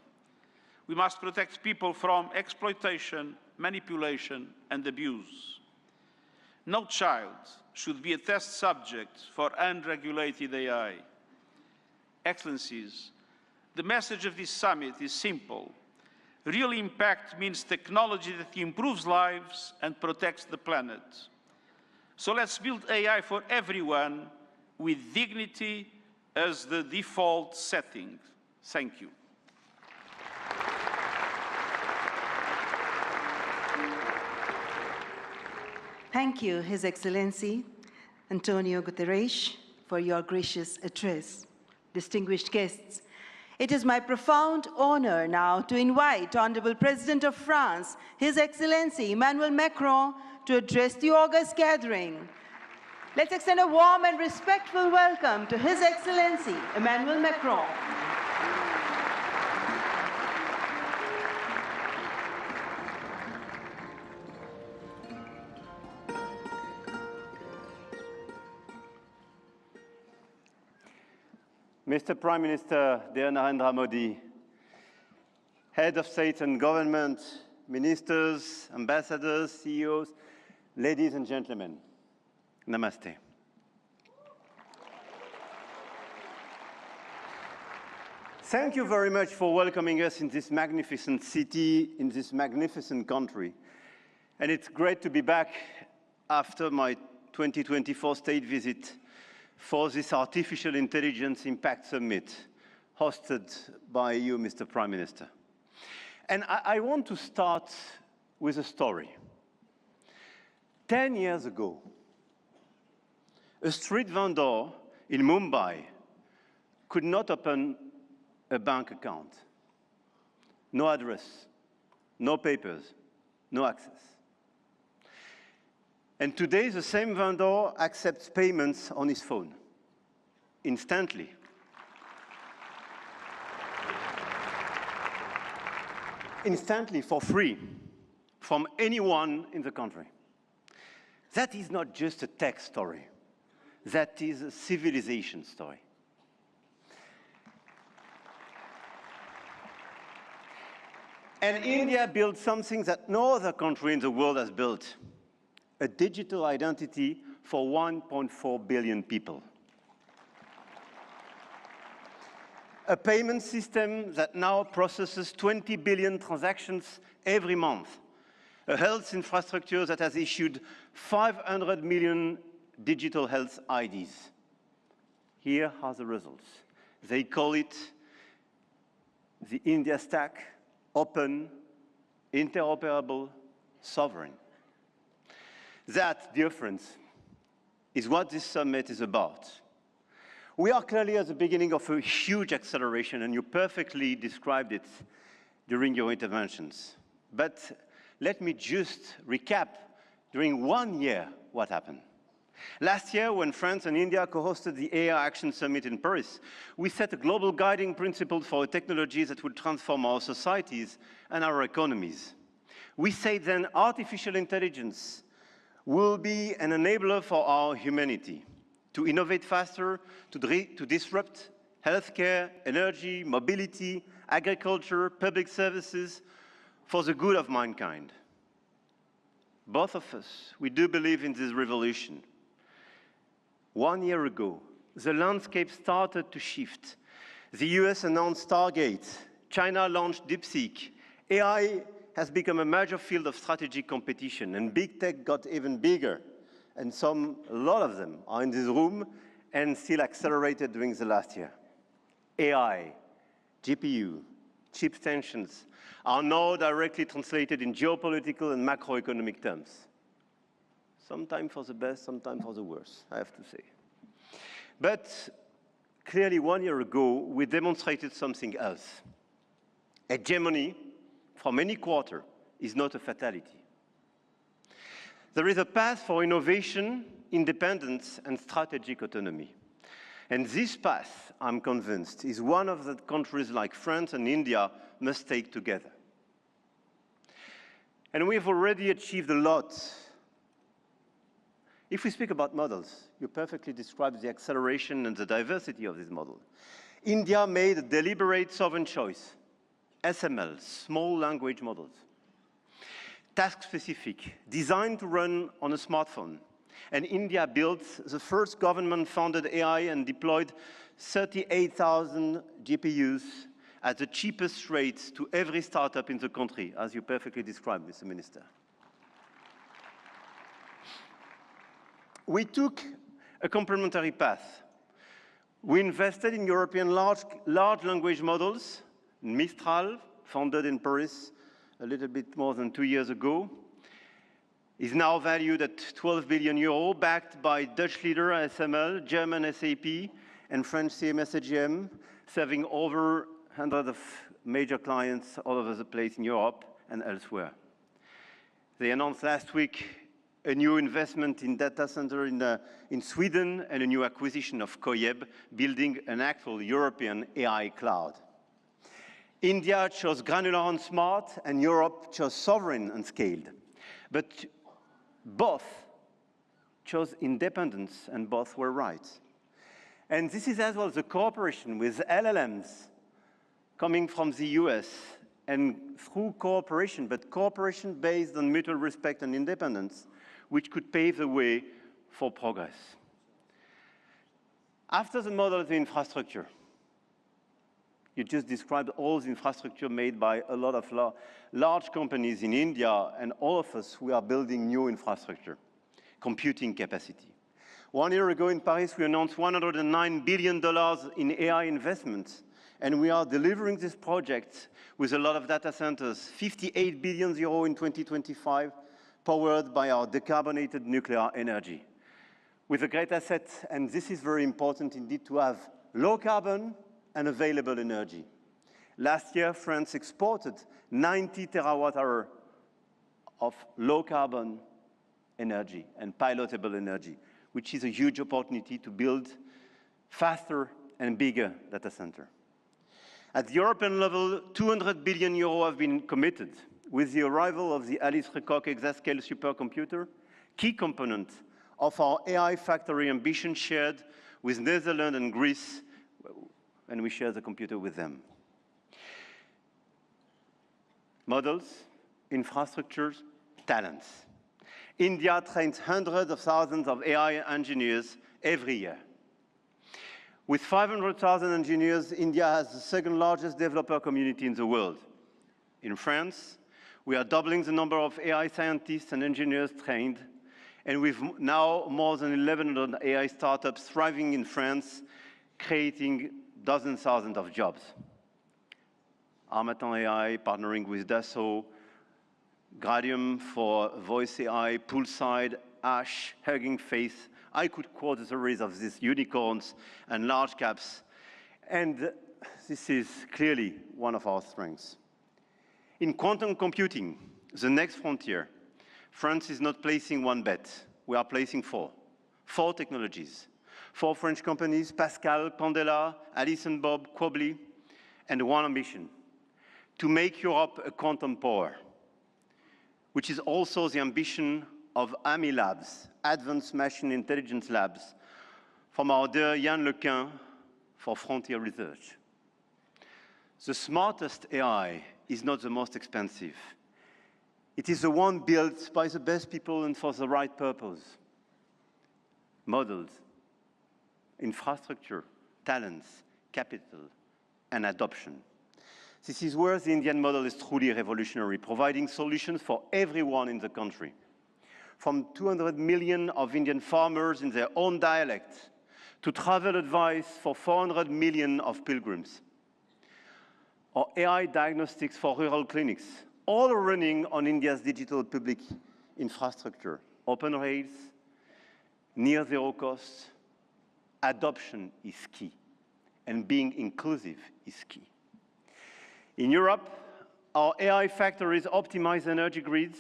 We must protect people from exploitation, manipulation, and abuse. No child should be a test subject for unregulated AI. Excellencies, the message of this summit is simple. Real impact means technology that improves lives and protects the planet. So let's build AI for everyone with dignity as the default setting. Thank you. Thank you, His Excellency Antonio Guterres, for your gracious address. Distinguished guests, it is my profound honor now to invite Honorable President of France, His Excellency Emmanuel Macron, to address the august gathering. Let's extend a warm and respectful welcome to His Excellency Emmanuel Macron. Mr. Prime Minister, dear Narendra Modi, Head of State and Government, Ministers, Ambassadors, CEOs, ladies and gentlemen, Namaste. Thank you very much for welcoming us in this magnificent city, in this magnificent country. And it's great to be back after my 2024 state visit for this Artificial Intelligence Impact Summit hosted by you, Mr. Prime Minister. And I want to start with a story. 10 years ago, a street vendor in Mumbai could not open a bank account. No address, no papers, no access. And today, the same vendor accepts payments on his phone, instantly. Instantly, for free, from anyone in the country. That is not just a tech story. That is a civilization story. And India built something that no other country in the world has built. A digital identity for 1.4 billion people. A payment system that now processes 20 billion transactions every month. A health infrastructure that has issued 500 million digital health IDs. Here are the results. They call it the India Stack, open, interoperable, sovereign. That, dear friends, is what this summit is about. We are clearly at the beginning of a huge acceleration, and you perfectly described it during your interventions. But let me just recap during 1 year what happened. Last year, when France and India co-hosted the AI Action Summit in Paris, we set a global guiding principle for technologies that would transform our societies and our economies. We said then artificial intelligence will be an enabler for our humanity to innovate faster, to disrupt healthcare, energy, mobility, agriculture, public services for the good of mankind. Both of us, we do believe in this revolution. 1 year ago, the landscape started to shift. The US announced Stargate China launched DeepSeek. AI has become a major field of strategic competition, and big tech got even bigger. And a lot of them are in this room and still accelerated during the last year. AI, GPU, chip tensions are now directly translated in geopolitical and macroeconomic terms. Sometimes for the best, sometimes for the worst, I have to say. But clearly 1 year ago, we demonstrated something else. Hegemony from any quarter is not a fatality. There is a path for innovation, independence, and strategic autonomy. And this path, I'm convinced, is one of the countries like France and India must take together. And we've already achieved a lot. If we speak about models, you perfectly described the acceleration and the diversity of this model. India made a deliberate sovereign choice. SML, small language models. Task-specific, designed to run on a smartphone. And India built the first government-funded AI and deployed 38,000 GPUs at the cheapest rates to every startup in the country, as you perfectly described, Mr. Minister. We took a complementary path. We invested in European large language models, Mistral, founded in Paris a little bit more than 2 years ago, is now valued at 12 billion euro, backed by Dutch leader ASML, German SAP, and French CMS AGM, serving over 100 of major clients all over the place in Europe and elsewhere. They announced last week a new investment in data center in Sweden and a new acquisition of Koyeb, building an actual European AI cloud. India chose granular and smart, and Europe chose sovereign and scaled. But both chose independence, and both were right. And this is as well the cooperation with LLMs coming from the US, and through cooperation, but cooperation based on mutual respect and independence, which could pave the way for progress. After the model of the infrastructure, you just described all the infrastructure made by a lot of large companies in India, and all of us, we are building new infrastructure, computing capacity. 1 year ago in Paris, we announced $109 billion in AI investments, and we are delivering this project with a lot of data centers, 58 billion euro in 2025, powered by our decarbonated nuclear energy. With a great asset, and this is very important indeed, to have low carbon and available energy. Last year, France exported 90 terawatt-hours of low-carbon energy and pilotable energy, which is a huge opportunity to build faster and bigger data center. At the European level, 200 billion euro have been committed with the arrival of the Alice Lecoq exascale supercomputer, key component of our AI factory ambition shared with Netherlands and Greece, and we share the computer with them. Models, infrastructures, talents. India trains hundreds of thousands of AI engineers every year. With 500,000 engineers, India has the second largest developer community in the world. In France, we are doubling the number of AI scientists and engineers trained, and we've now more than 1,100 AI startups thriving in France, creating dozens of thousands of jobs. Armatan AI partnering with Dassault, Gradium for voice AI, Poolside, Ash, Hugging Face. I could quote a series of these unicorns and large caps, and this is clearly one of our strengths. In quantum computing, the next frontier, France is not placing one bet. We are placing four technologies. 4 French companies, Pascal, Pandela, Alice and Bob, Quobly, and one ambition, to make Europe a quantum power, which is also the ambition of AMI Labs, Advanced Machine Intelligence Labs, from our dear Yann Lequin for Frontier Research. The smartest AI is not the most expensive. It is the one built by the best people and for the right purpose. Models, infrastructure, talents, capital, and adoption. This is where the Indian model is truly revolutionary, providing solutions for everyone in the country. From 200 million of Indian farmers in their own dialect to travel advice for 400 million of pilgrims, or AI diagnostics for rural clinics, all running on India's digital public infrastructure. Open rails, near zero cost, adoption is key, and being inclusive is key. In Europe, our AI factories optimize energy grids,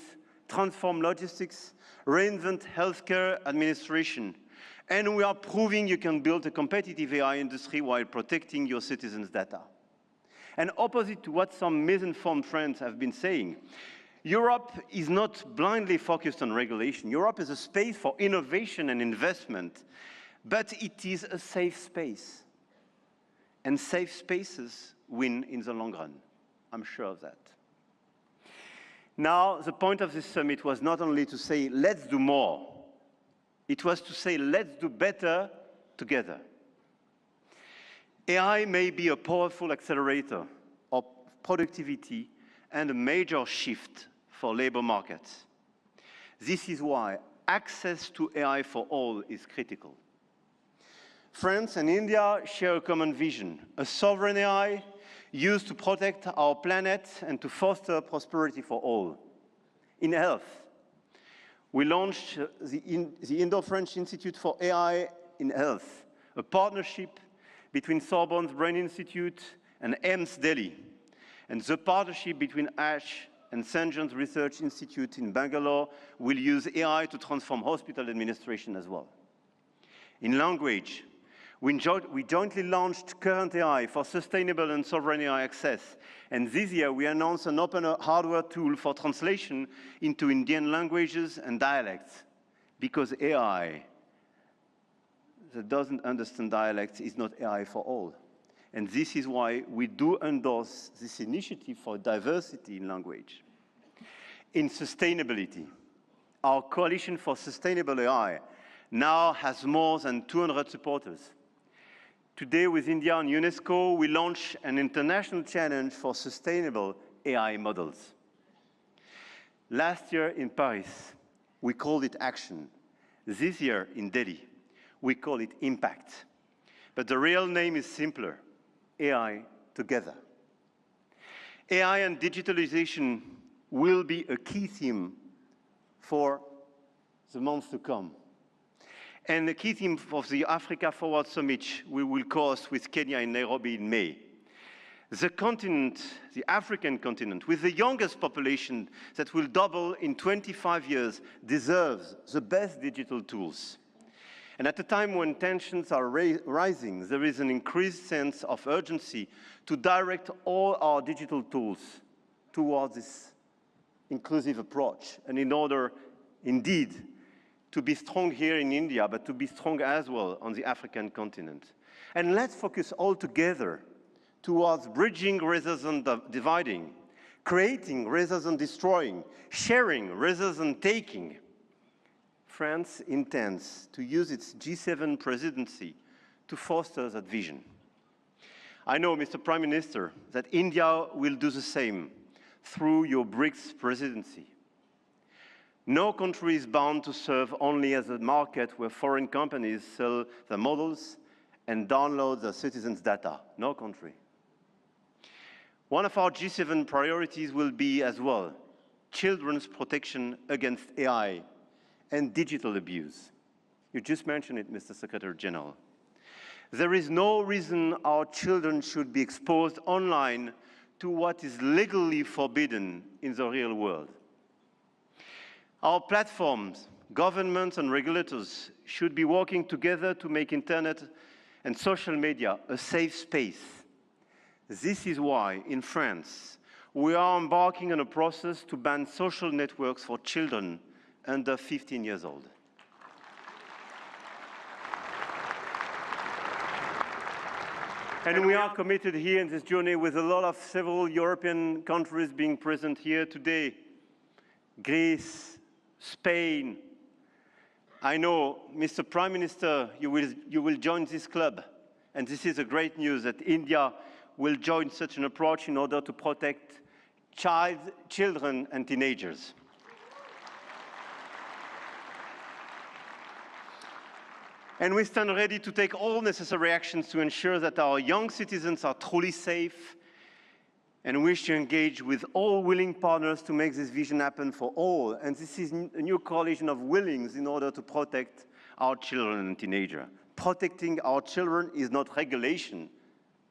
transform logistics, reinvent healthcare administration, and we are proving you can build a competitive AI industry while protecting your citizens' data. And opposite to what some misinformed friends have been saying, Europe is not blindly focused on regulation. Europe is a space for innovation and investment, but it is a safe space. And safe spaces win in the long run. I'm sure of that. Now, the point of this summit was not only to say, let's do more. It was to say, let's do better together. AI may be a powerful accelerator of productivity and a major shift for labor markets. This is why access to AI for all is critical. France and India share a common vision, a sovereign AI used to protect our planet and to foster prosperity for all. In health, we launched the Indo-French Institute for AI in Health, a partnership between Sorbonne's Brain Institute and AIIMS Delhi, and the partnership between ASH and St. John's Research Institute in Bangalore will use AI to transform hospital administration as well. In language, we jointly launched Current AI for sustainable and sovereign AI access. And this year, we announced an open hardware tool for translation into Indian languages and dialects, because AI that doesn't understand dialects is not AI for all. And this is why we do endorse this initiative for diversity in language. In sustainability, our Coalition for Sustainable AI now has more than 200 supporters. Today, with India and UNESCO, we launch an international challenge for sustainable AI models. Last year in Paris, we called it action. This year in Delhi, we call it impact. But the real name is simpler, AI together. AI and digitalization will be a key theme for the months to come. And the key theme of the Africa Forward Summit we will co-host with Kenya in Nairobi in May. The continent, the African continent, with the youngest population that will double in 25 years, deserves the best digital tools. And at a time when tensions are rising, there is an increased sense of urgency to direct all our digital tools towards this inclusive approach. And in order, indeed, to be strong here in India, but to be strong as well on the African continent. And let's focus all together towards bridging rather than dividing, creating rather than destroying, sharing rather than taking. France intends to use its G7 presidency to foster that vision. I know, Mr. Prime Minister, that India will do the same through your BRICS presidency. No country is bound to serve only as a market where foreign companies sell their models and download their citizens' data. No country. One of our G7 priorities will be as well children's protection against AI and digital abuse. You just mentioned it, Mr. Secretary General. There is no reason our children should be exposed online to what is legally forbidden in the real world. Our platforms, governments and regulators should be working together to make internet and social media a safe space. This is why, in France, we are embarking on a process to ban social networks for children under 15 years old. And we are committed here in this journey with a lot of several European countries being present here today. Greece, Spain. I know, Mr. Prime Minister, you will join this club. And this is a great news that India will join such an approach in order to protect children and teenagers. And we stand ready to take all necessary actions to ensure that our young citizens are truly safe, and wish to engage with all willing partners to make this vision happen for all. And this is a new coalition of willings in order to protect our children and teenagers. Protecting our children is not regulation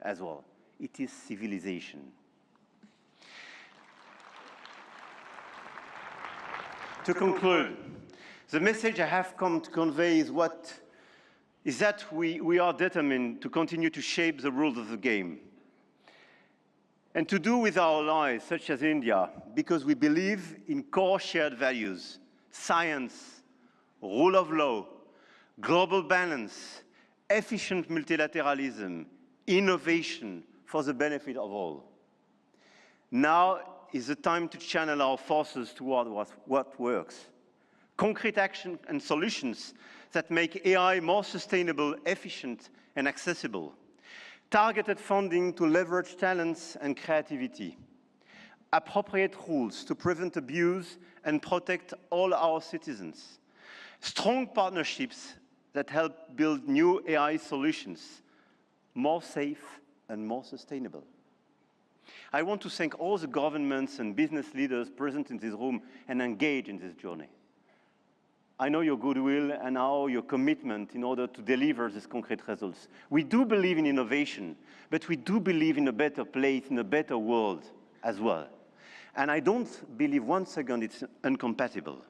as well. It is civilization. To conclude, the message I have come to convey is that we are determined to continue to shape the rules of the game, and to do with our allies, such as India, because we believe in core shared values: science, rule of law, global balance, efficient multilateralism, innovation for the benefit of all. Now is the time to channel our forces toward what works. Concrete action and solutions that make AI more sustainable, efficient, and accessible. Targeted funding to leverage talents and creativity. Appropriate rules to prevent abuse and protect all our citizens. Strong partnerships that help build new AI solutions, more safe and more sustainable. I want to thank all the governments and business leaders present in this room and engaged in this journey. I know your goodwill and now your commitment in order to deliver these concrete results. We do believe in innovation, but we do believe in a better place, in a better world as well. And I don't believe one second it's incompatible.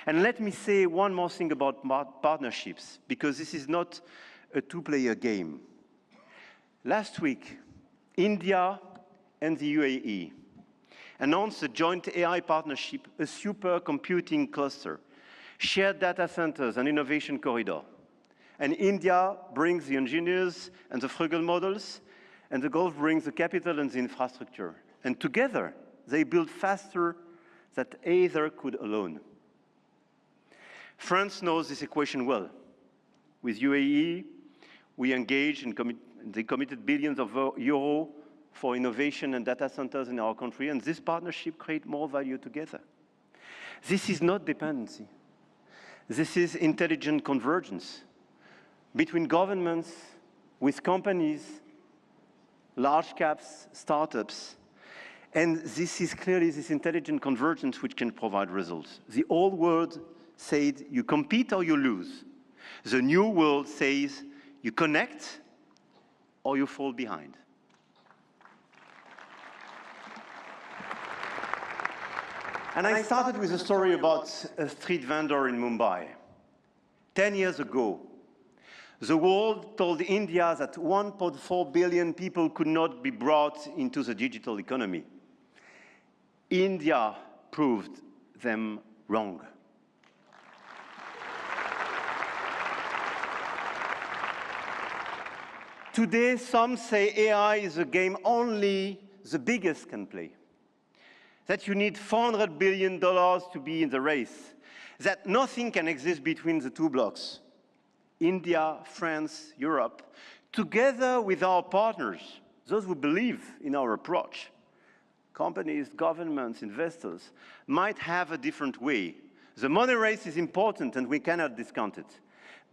And let me say one more thing about partnerships, because this is not a two-player game. Last week, India and the UAE announced a joint AI partnership, a supercomputing cluster, shared data centers and innovation corridor. And India brings the engineers and the frugal models, and the Gulf brings the capital and the infrastructure. And together, they build faster than either could alone. France knows this equation well. With UAE, we engaged and they committed billions of euros for innovation and data centers in our country, and this partnership creates more value together. This is not dependency. This is intelligent convergence between governments, with companies, large caps, startups. And this is clearly this intelligent convergence which can provide results. The old world said you compete or you lose. The new world says you connect or you fall behind. And I started with a story about a street vendor in Mumbai. 10 years ago, the world told India that 1.4 billion people could not be brought into the digital economy. India proved them wrong. Today, some say AI is a game only the biggest can play. That you need $400 billion to be in the race, that nothing can exist between the two blocks, India, France, Europe, together with our partners, those who believe in our approach. Companies, governments, investors might have a different way. The money race is important and we cannot discount it.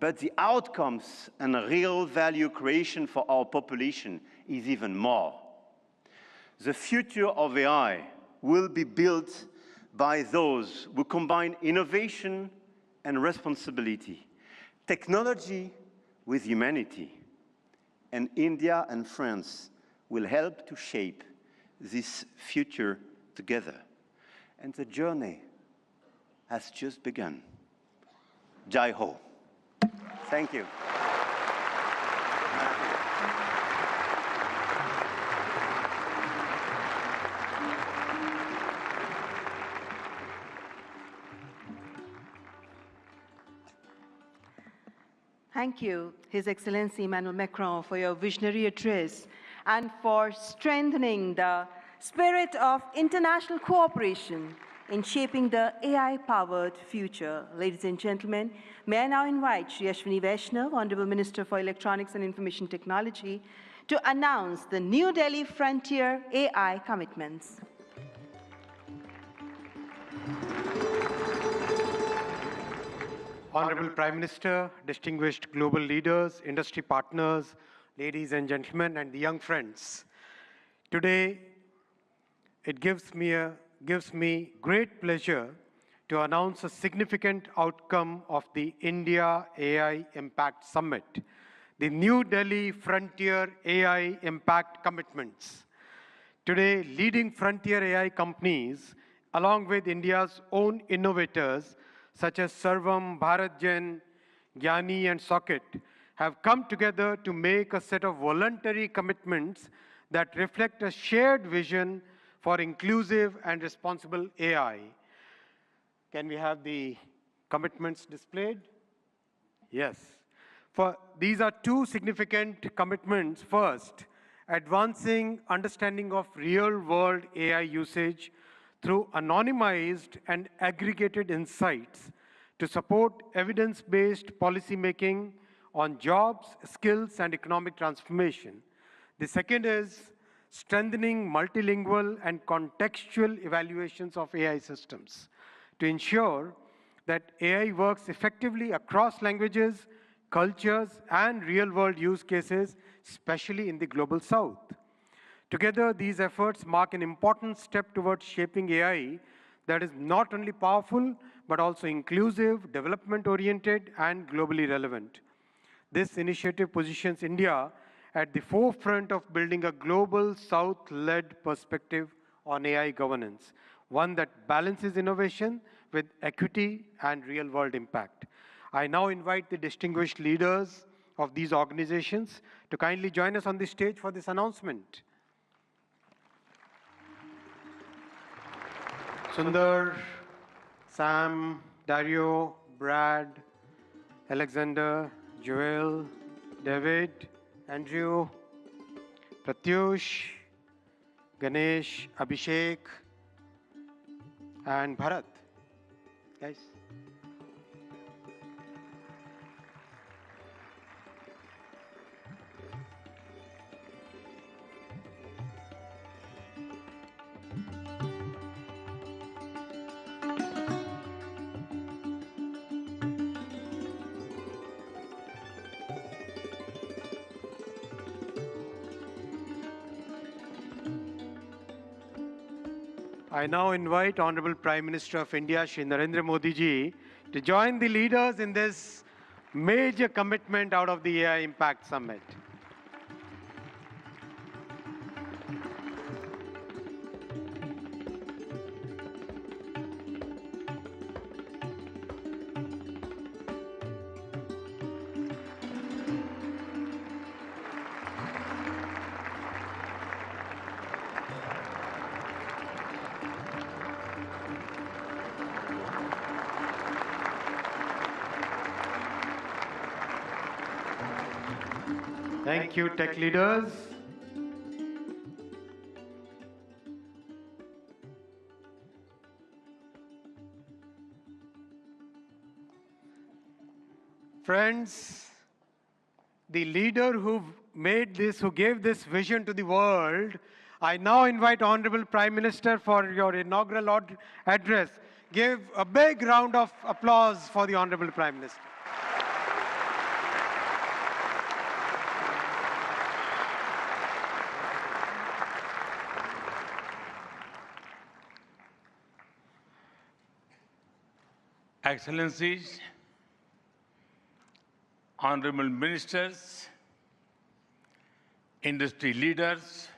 But the outcomes and real value creation for our population is even more. The future of AI will be built by those who combine innovation and responsibility, technology with humanity. And India and France will help to shape this future together. And the journey has just begun. Jai Ho. Thank you. Thank you, His Excellency Emmanuel Macron, for your visionary address and for strengthening the spirit of international cooperation in shaping the AI-powered future. Ladies and gentlemen, may I now invite Shri Ashwini Vaishnav, Honorable Minister for Electronics and Information Technology, to announce the New Delhi Frontier AI commitments. Honorable Prime Minister, distinguished global leaders, industry partners, ladies and gentlemen, and the young friends. Today, it gives me great pleasure to announce a significant outcome of the India AI Impact Summit, the New Delhi Frontier AI Impact Commitments. Today, leading frontier AI companies, along with India's own innovators, such as Sarvam, Bharat, Gyani, and Socket, have come together to make a set of voluntary commitments that reflect a shared vision for inclusive and responsible AI. Can we have the commitments displayed? Yes. These are two significant commitments. First, advancing understanding of real-world AI usage through anonymized and aggregated insights to support evidence-based policymaking on jobs, skills, and economic transformation. The second is strengthening multilingual and contextual evaluations of AI systems to ensure that AI works effectively across languages, cultures, and real-world use cases, especially in the Global South. Together, these efforts mark an important step towards shaping AI that is not only powerful, but also inclusive, development-oriented, and globally relevant. This initiative positions India at the forefront of building a global South-led perspective on AI governance, one that balances innovation with equity and real-world impact. I now invite the distinguished leaders of these organizations to kindly join us on the stage for this announcement. Sundar, Sam, Dario, Brad, Alexander, Joel, David, Andrew, Pratyush, Ganesh, Abhishek, and Bharat. Guys. I now invite Honorable Prime Minister of India, Shri Narendra Modi ji, to join the leaders in this major commitment out of the AI Impact Summit. Thank you, tech leaders. Friends, the leader who gave this vision to the world, I now invite Honorable Prime Minister for your inaugural address. Give a big round of applause for the Honorable Prime Minister. Excellencies, honorable ministers, industry leaders,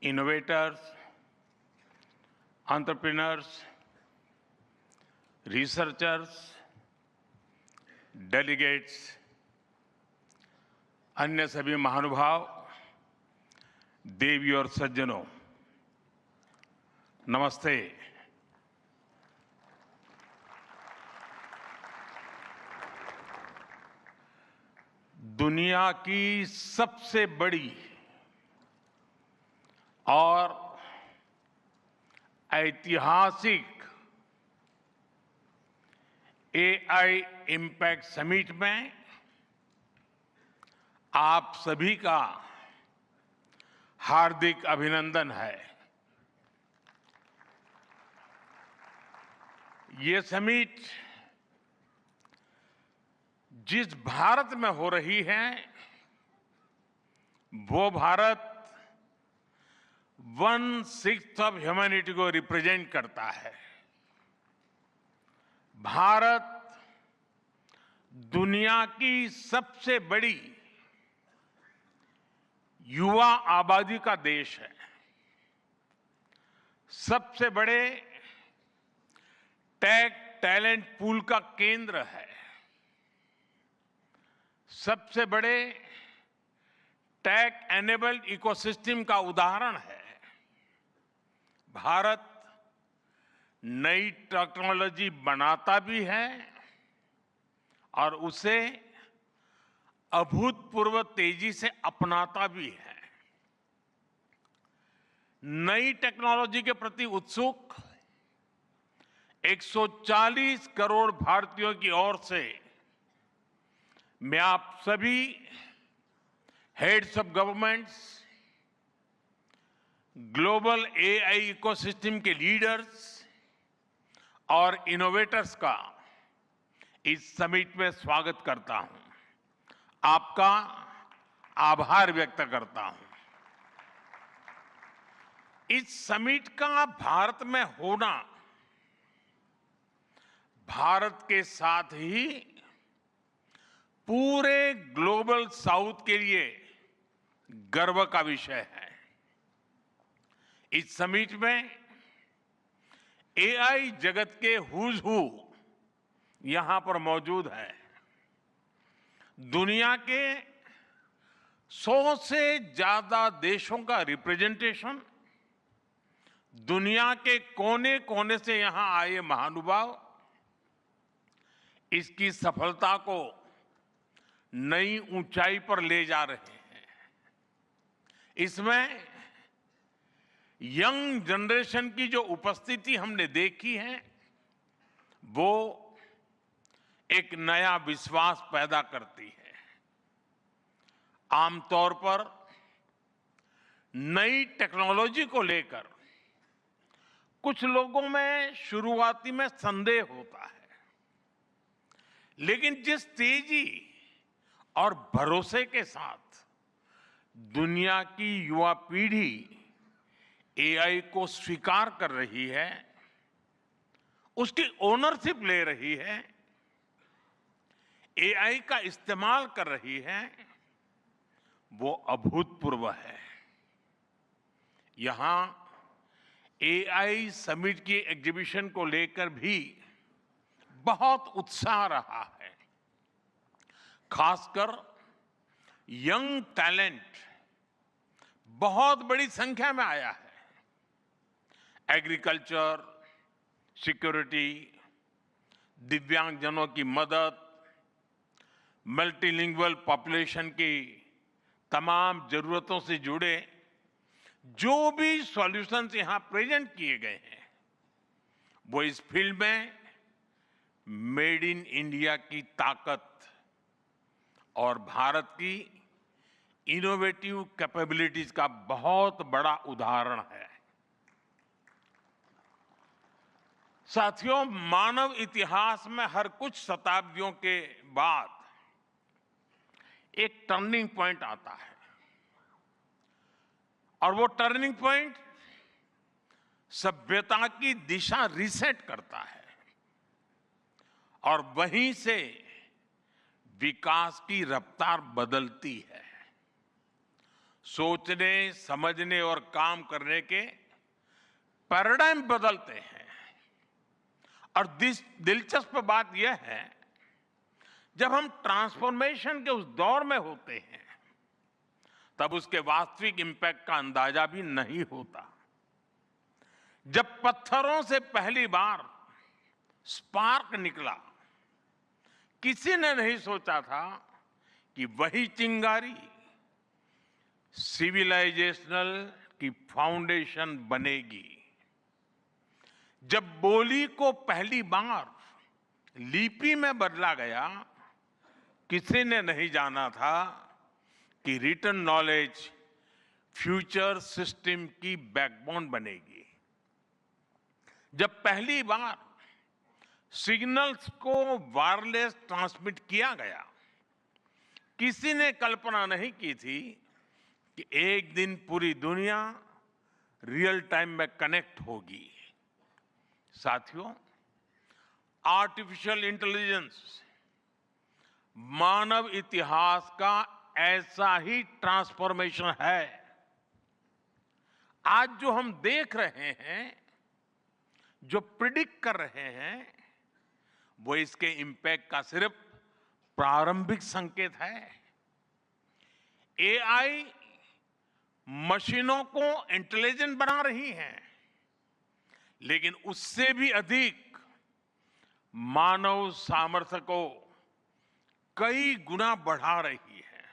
innovators, entrepreneurs, researchers, delegates, अन्य सभी महानुभाव, देवी और सज्जनों, नमस्ते। दुनिया की सबसे बड़ी और ऐतिहासिक एआई इम्पैक्ट समिट में आप सभी का हार्दिक अभिनंदन है। ये समिट जिस भारत में हो रही है, वो भारत 1/6 ऑफ ह्यूमैनिटी को रिप्रेजेंट करता है। भारत दुनिया की सबसे बड़ी युवा आबादी का देश है, सबसे बड़े टेक टैलेंट पूल का केंद्र है, सबसे बड़े टेक एनेबल्ड इकोसिस्टम का उदाहरण है। भारत नई टेक्नोलॉजी बनाता भी है और उसे अभूतपूर्व तेजी से अपनाता भी है। नई टेक्नोलॉजी के प्रति उत्सुक 140 करोड़ भारतीयों की ओर से मैं आप सभी heads of governments, global AI ecosystem के लीडर्स और इनोवेटर्स का इस समिट में स्वागत करता हूं, आपका आभार व्यक्त करता हूं। इस समिट का भारत में होना भारत के साथ ही पूरे ग्लोबल साउथ के लिए गर्व का विषय है। इस समिट में एआई जगत के हुज हू यहां पर मौजूद है। दुनिया के 100 से ज्यादा देशों का रिप्रेजेंटेशन, दुनिया के कोने कोने से यहां आए महानुभाव इसकी सफलता को नई ऊंचाई पर ले जा रहे हैं। इसमें यंग जनरेशन की जो उपस्थिति हमने देखी है, वो एक नया विश्वास पैदा करती है। आमतौर पर नई टेक्नोलॉजी को लेकर कुछ लोगों में शुरुआती में संदेह होता है, लेकिन जिस तेजी और भरोसे के साथ दुनिया की युवा पीढ़ी एआई को स्वीकार कर रही है, उसकी ओनरशिप ले रही है, एआई का इस्तेमाल कर रही है, वो अभूतपूर्व है। यहां एआई समिट की एग्जीबिशन को लेकर भी बहुत उत्साह रहा है। खासकर यंग टैलेंट बहुत बड़ी संख्या में आया है। एग्रीकल्चर, सिक्योरिटी, दिव्यांगजनों की मदद, मल्टीलिंगुअल पॉपुलेशन की तमाम जरूरतों से जुड़े जो भी सॉल्यूशंस यहां प्रेजेंट किए गए हैं, वो इस फील्ड में मेड इन इंडिया की ताकत और भारत की इनोवेटिव कैपेबिलिटीज का बहुत बड़ा उदाहरण है। साथियों, मानव इतिहास में हर कुछ शताब्दियों के बाद एक टर्निंग पॉइंट आता है, और वो टर्निंग पॉइंट सभ्यता की दिशा रीसेट करता है और वहीं से विकास की रफ्तार बदलती है। सोचने, समझने और काम करने के पैराडाइम बदलते हैं। और दिलचस्प बात यह है, जब हम ट्रांसफॉर्मेशन के उस दौर में होते हैं, तब उसके वास्तविक इंपैक्ट का अंदाजा भी नहीं होता। जब पत्थरों से पहली बार स्पार्क निकला, किसी ने नहीं सोचा था कि वही चिंगारी सिविलाइजेशनल की फाउंडेशन बनेगी। जब बोली को पहली बार लिपि में बदला गया, किसी ने नहीं जाना था कि रिटन नॉलेज फ्यूचर सिस्टम की बैकबोन बनेगी। जब पहली बार सिग्नल्स को वायरलेस ट्रांसमिट किया गया, किसी ने कल्पना नहीं की थी कि एक दिन पूरी दुनिया रियल टाइम में कनेक्ट होगी। साथियों, आर्टिफिशियल इंटेलिजेंस मानव इतिहास का ऐसा ही ट्रांसफॉर्मेशन है। आज जो हम देख रहे हैं, जो प्रिडिक्ट कर रहे हैं, वो इसके इंपैक्ट का सिर्फ प्रारंभिक संकेत है। एआई मशीनों को इंटेलिजेंट बना रही है, लेकिन उससे भी अधिक मानव सामर्थ्य को कई गुना बढ़ा रही है।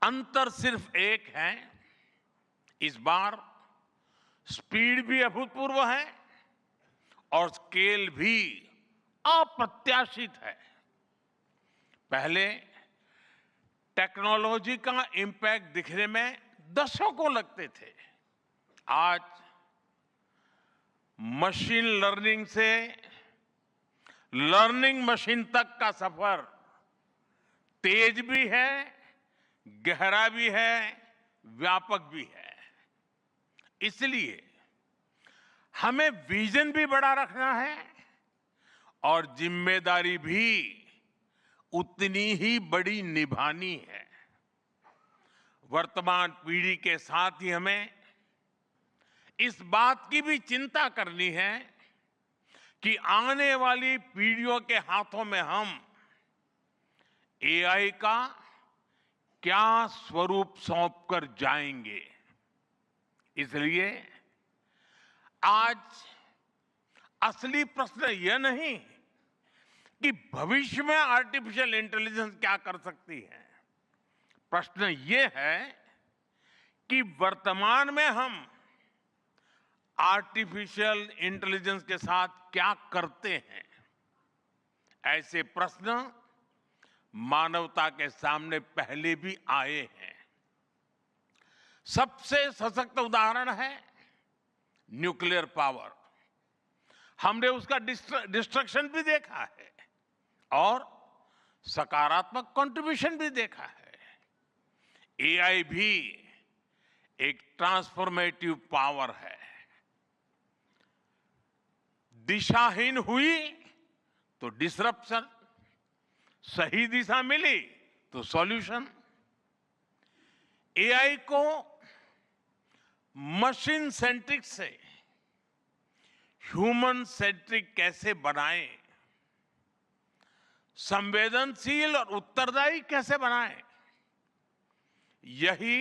अंतर सिर्फ एक है, इस बार स्पीड भी अभूतपूर्व है और स्केल भी अप्रत्याशित है। पहले टेक्नोलॉजी का इंपैक्ट दिखने में दशकों लगते थे। आज मशीन लर्निंग से लर्निंग मशीन तक का सफर तेज भी है, गहरा भी है, व्यापक भी है। इसलिए हमें विजन भी बड़ा रखना है और जिम्मेदारी भी उतनी ही बड़ी निभानी है। वर्तमान पीढ़ी के साथ ही हमें इस बात की भी चिंता करनी है कि आने वाली पीढ़ियों के हाथों में हम एआई का क्या स्वरूप सौंप कर जाएंगे। इसलिए आज असली प्रश्न यह नहीं कि भविष्य में आर्टिफिशियल इंटेलिजेंस क्या कर सकती है। प्रश्न यह है कि वर्तमान में हम आर्टिफिशियल इंटेलिजेंस के साथ क्या करते हैं। ऐसे प्रश्न मानवता के सामने पहले भी आए हैं। सबसे सशक्त उदाहरण है न्यूक्लियर पावर। हमने उसका डिस्ट्रक्शन भी देखा है और सकारात्मक कंट्रीब्यूशन भी देखा है। एआई भी एक ट्रांसफॉर्मेटिव पावर है। दिशाहीन हुई तो डिसरप्शन, सही दिशा मिली तो सॉल्यूशन। एआई को मशीन सेंट्रिक से ह्यूमन सेंट्रिक कैसे बनाएं, संवेदनशील और उत्तरदायी कैसे बनाएं, यही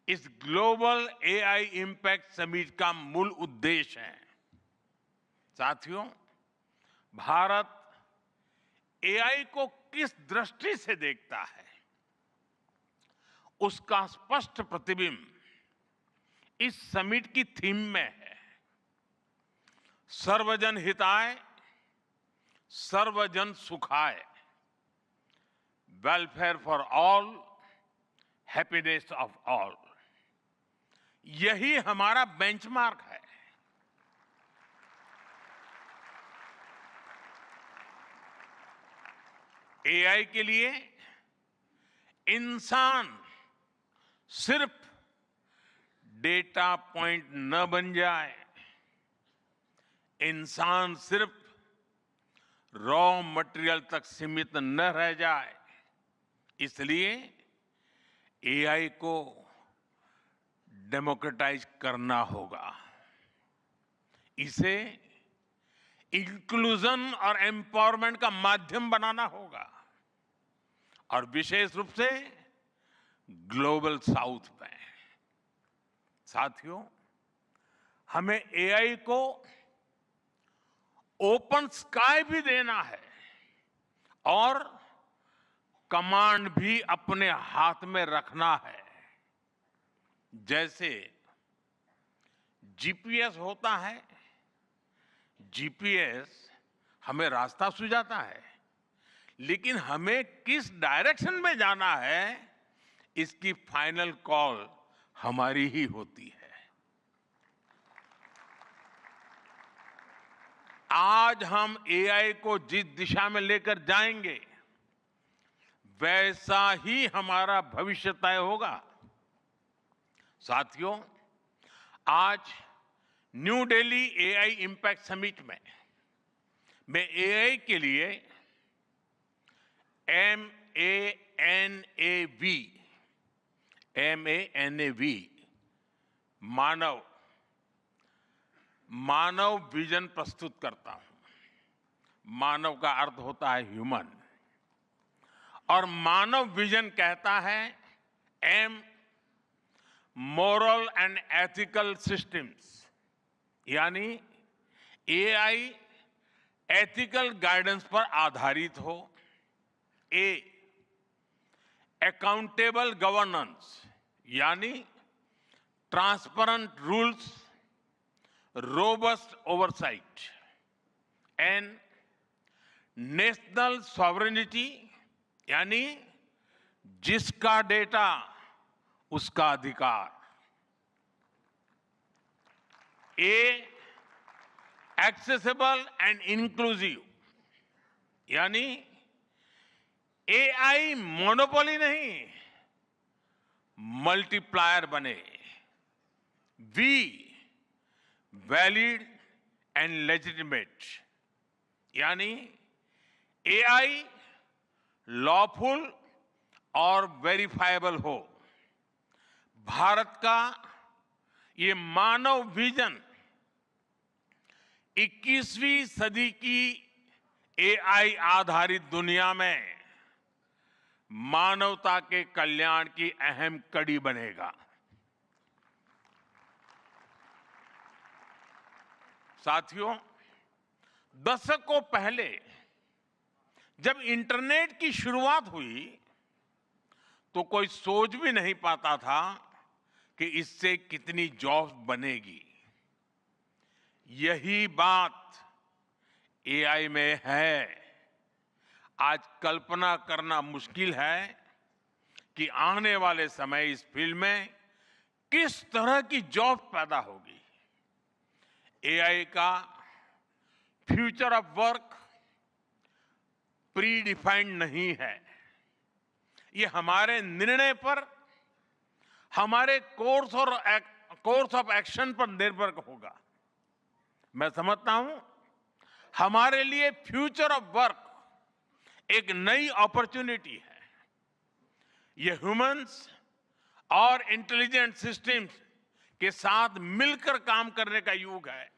इस ग्लोबल एआई इंपैक्ट समिट का मूल उद्देश्य है। साथियों, भारत एआई को किस दृष्टि से देखता है, उसका स्पष्ट प्रतिबिंब इस समिट की थीम में है। सर्वजन हिताय, सर्वजन सुखाय, welfare for all, happiness of all. यही हमारा बेंचमार्क है। एआई के लिए इंसान सिर्फ डेटा पॉइंट न बन जाए, इंसान सिर्फ रॉ मटेरियल तक सीमित न रह जाए। इसलिए एआई को डेमोक्रेटाइज करना होगा, इसे इंक्लूजन और एम्पावरमेंट का माध्यम बनाना होगा और विशेष रूप से ग्लोबल साउथ में। साथियों, हमें एआई को ओपन स्काई भी देना है और कमांड भी अपने हाथ में रखना है। जैसे जीपीएस होता है, जीपीएस हमें रास्ता सुझाता है, लेकिन हमें किस डायरेक्शन में जाना है, इसकी फाइनल कॉल हमारी ही होती है। आज हम एआई को जिस दिशा में लेकर जाएंगे, वैसा ही हमारा भविष्य तय होगा। साथियों, आज new Delhi AI impact summit में मैं एआई के लिए MANAV मानव विजन प्रस्तुत करता हूं। मानव का अर्थ होता है ह्यूमन, और मानव विजन कहता है M, moral and ethical systems, यानी एआई एथिकल गाइडेंस पर आधारित हो। A, अकाउंटेबल गवर्नेंस, यानी transparent rules, robust oversight. N, national sovereignty, यानी जिसका डेटा उसका अधिकार। A, एक्सेसिबल एंड इंक्लूसिव, यानी एआई मोनोपोली नहीं, मल्टीप्लायर बने। V, वैलिड एंड लेजिटिमेट, यानी एआई लॉफुल और वेरीफाइबल हो। भारत का ये मानव विजन 21वीं सदी की एआई आधारित दुनिया में मानवता के कल्याण की अहम कड़ी बनेगा। साथियों, दशकों पहले जब इंटरनेट की शुरुआत हुई, तो कोई सोच भी नहीं पाता था कि इससे कितनी जॉब्स बनेगी। यही बात एआई में है। आज कल्पना करना मुश्किल है कि आने वाले समय इस फील्ड में किस तरह की जॉब पैदा होगी। एआई का future of work pre defined नहीं है। ये हमारे निर्णय पर, हमारे कोर्स ऑफ एक्शन पर निर्भर होगा। मैं समझता हूं हमारे लिए फ्यूचर ऑफ वर्क एक नई अपॉर्चुनिटी है। ये ह्यूमंस और इंटेलिजेंट सिस्टम्स के साथ मिलकर काम करने का युग है।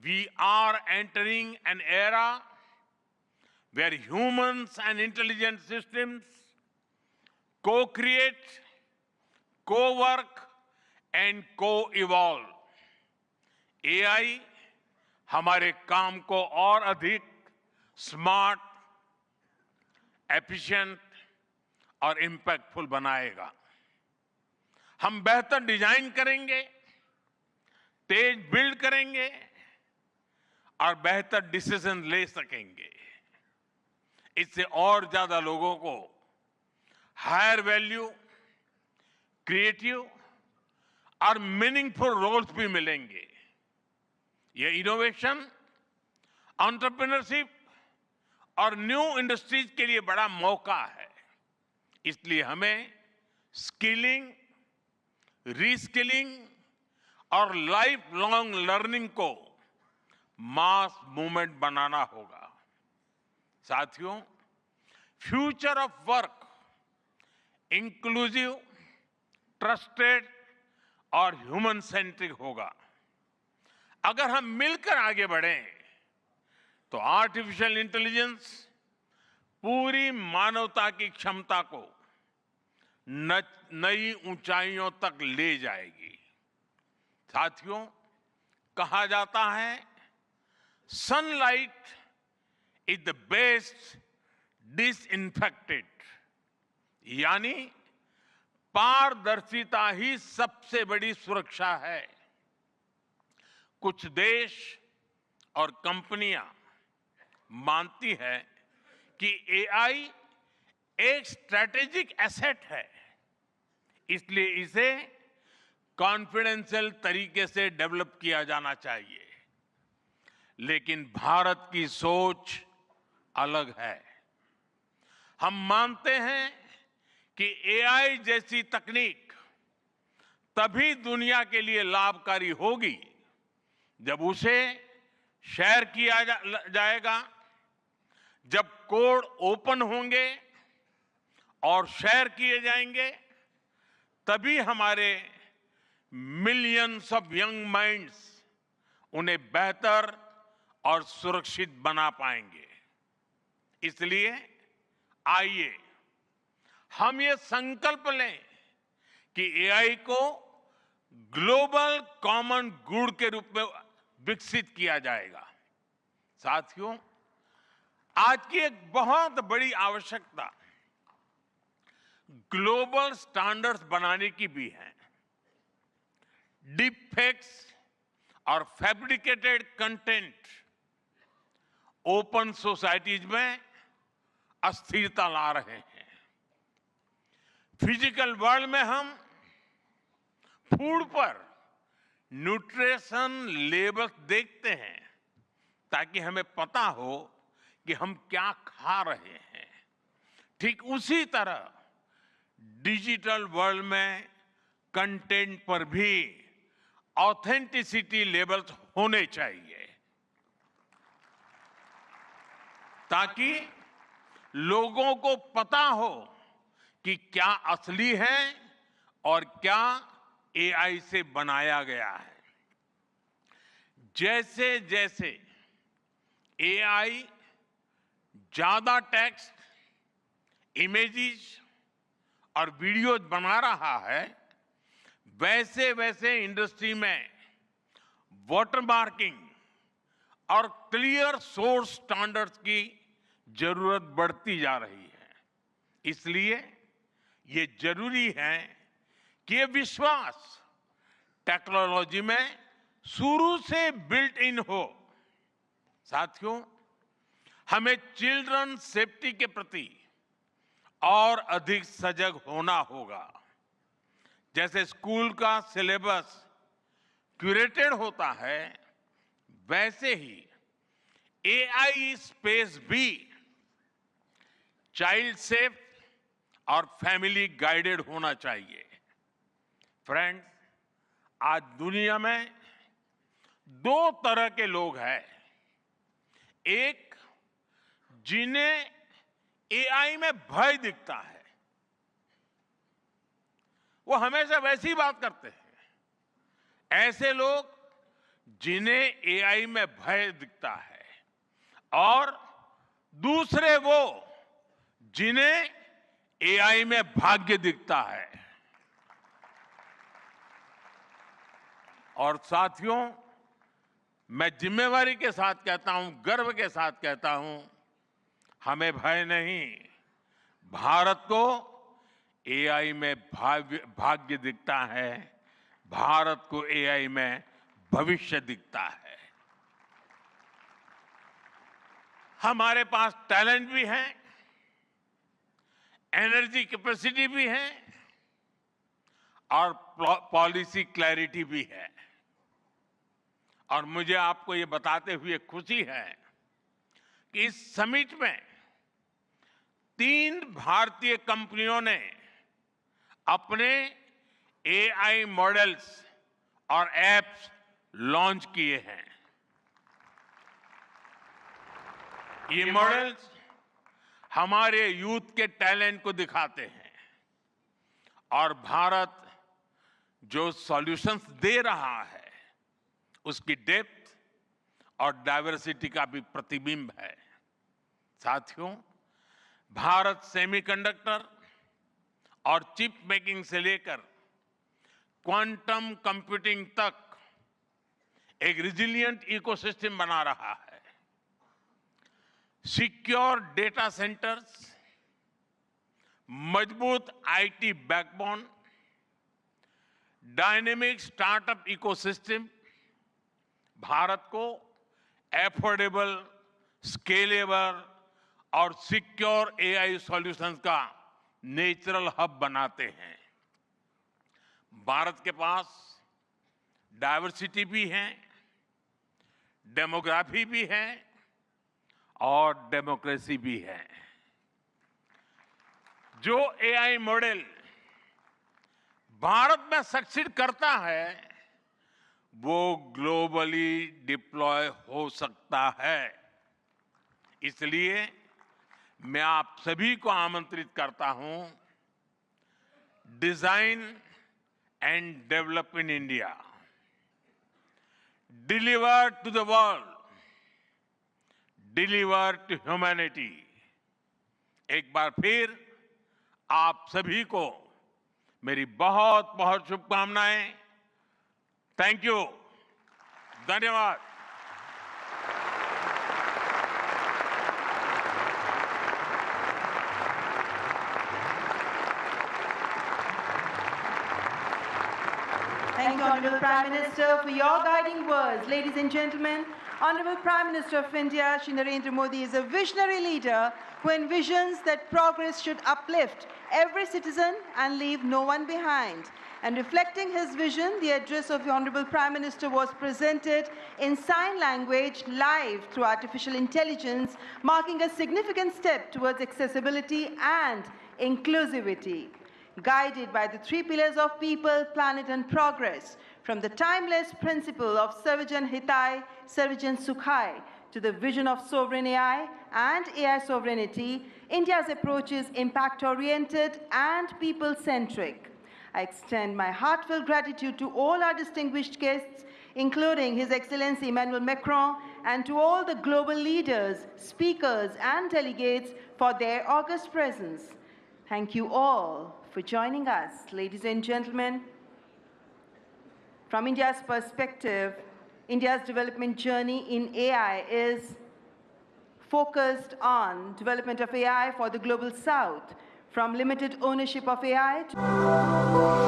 We are entering an era where humans and intelligent systems co-create, co-work and co-evolve। AI हमारे काम को और अधिक स्मार्ट, एफिशिएंट और इंपैक्टफुल बनाएगा। हम बेहतर डिजाइन करेंगे, तेज बिल्ड करेंगे और बेहतर डिसीजन ले सकेंगे। इससे और ज्यादा लोगों को हायर वैल्यू, क्रिएटिव और मीनिंगफुल रोल्स भी मिलेंगे। ये इनोवेशन, एंटरप्रेन्योरशिप और न्यू इंडस्ट्रीज के लिए बड़ा मौका है। इसलिए हमें स्किलिंग, रीस्किलिंग और लाइफ लॉन्ग लर्निंग को मास मूवमेंट बनाना होगा। साथियों, future of work inclusive, trusted और ह्यूमन सेंट्रिक होगा। अगर हम मिलकर आगे बढ़ें तो आर्टिफिशियल इंटेलिजेंस पूरी मानवता की क्षमता को नई ऊंचाइयों तक ले जाएगी। साथियों, कहा जाता है sunlight is the best disinfected, यानी पारदर्शिता ही सबसे बड़ी सुरक्षा है। कुछ देश और कंपनियां मानती है कि एआई एक स्ट्रैटेजिक एसेट है, इसलिए इसे कॉन्फिडेंशियल तरीके से डेवलप किया जाना चाहिए। लेकिन भारत की सोच अलग है। हम मानते हैं कि एआई जैसी तकनीक तभी दुनिया के लिए लाभकारी होगी जब उसे शेयर किया जाएगा, जब कोड ओपन होंगे और शेयर किए जाएंगे, तभी हमारे मिलियंस ऑफ यंग माइंड्स उन्हें बेहतर और सुरक्षित बना पाएंगे। इसलिए आइए हम ये संकल्प लें कि एआई को ग्लोबल कॉमन गुड के रूप में विकसित किया जाएगा। साथियों, आज की एक बहुत बड़ी आवश्यकता ग्लोबल स्टैंडर्ड्स बनाने की भी है। डीप फेक्स और फैब्रिकेटेड कंटेंट ओपन सोसाइटीज में अस्थिरता ला रहे हैं। फिजिकल वर्ल्ड में हम फूड पर न्यूट्रिशन लेबल देखते हैं ताकि हमें पता हो कि हम क्या खा रहे हैं। ठीक उसी तरह डिजिटल वर्ल्ड में कंटेंट पर भी ऑथेंटिसिटी लेबल्स होने चाहिए ताकि लोगों को पता हो कि क्या असली है और क्या एआई से बनाया गया है। जैसे जैसे एआई ज्यादा टेक्स्ट, इमेजेस और वीडियोज बना रहा है, वैसे वैसे इंडस्ट्री में वाटरमार्किंग और क्लियर सोर्स स्टैंडर्ड्स की जरूरत बढ़ती जा रही है। इसलिए ये जरूरी है कि ये विश्वास टेक्नोलॉजी में शुरू से बिल्ट इन हो। साथियों, हमें चिल्ड्रन सेफ्टी के प्रति और अधिक सजग होना होगा। जैसे स्कूल का सिलेबस क्यूरेटेड होता है, वैसे ही एआई स्पेस भी चाइल्ड सेफ और फैमिली गाइडेड होना चाहिए। फ्रेंड्स, आज दुनिया में दो तरह के लोग हैं। एक, जिन्हें एआई में भय दिखता है, वो हमेशा वैसी बात करते हैं। ऐसे लोग जिन्हें एआई में भय दिखता है, और दूसरे वो जिन्हें एआई में भाग्य दिखता है। और साथियों, मैं जिम्मेवारी के साथ कहता हूं, गर्व के साथ कहता हूं, हमें भय नहीं, भारत को एआई में भाग्य दिखता है, भारत को एआई में भविष्य दिखता है। हमारे पास टैलेंट भी है, एनर्जी कैपेसिटी भी है और पॉलिसी क्लैरिटी भी है। और मुझे आपको ये बताते हुए खुशी है कि इस समिट में 3 भारतीय कंपनियों ने अपने एआई मॉडल्स और एप्स लॉन्च किए हैं। ये मॉडल्स हमारे यूथ के टैलेंट को दिखाते हैं और भारत जो सॉल्यूशंस दे रहा है उसकी डेप्थ और डाइवर्सिटी का भी प्रतिबिंब है। साथियों, भारत सेमीकंडक्टर और चिप मेकिंग से लेकर क्वांटम कंप्यूटिंग तक एक रिजिलिएंट इकोसिस्टम बना रहा है। सिक्योर डेटा सेंटर्स, मजबूत IT backbone, dynamic startup ecosystem Bharat को एफोर्डेबल, स्केलेबल और सिक्योर एआई सॉल्यूशंस का नेचुरल हब बनाते हैं। भारत के पास डाइवर्सिटी भी है, डेमोग्राफी भी है और डेमोक्रेसी भी है। जो एआई मॉडल भारत में सक्सीड करता है वो ग्लोबली डिप्लॉय हो सकता है। इसलिए मैं आप सभी को आमंत्रित करता हूं, design and develop in India, deliver to the world, deliver to humanity. एक बार फिर आप सभी को मेरी बहुत बहुत शुभकामनाएं। थैंक यू, धन्यवाद। Thank you, Honorable Prime Minister, for your guiding words. Ladies and gentlemen, Honorable Prime Minister of India, Shri Narendra Modi, is a visionary leader who envisions that progress should uplift every citizen and leave no one behind. And reflecting his vision, the address of the Honorable Prime Minister was presented in sign language live through artificial intelligence, marking a significant step towards accessibility and inclusivity. Guided by the three pillars of people, planet and progress, from the timeless principle of Sarvajan Hitai, Sarvajan Sukhai, to the vision of sovereign AI and AI sovereignty, India's approach is impact-oriented and people-centric. I extend my heartfelt gratitude to all our distinguished guests, including His Excellency Emmanuel Macron, and to all the global leaders, speakers, and delegates for their august presence. Thank you all for joining us. Ladies and gentlemen, from India's perspective, India's development journey in AI is focused on development of AI for the global south, from limited ownership of AI to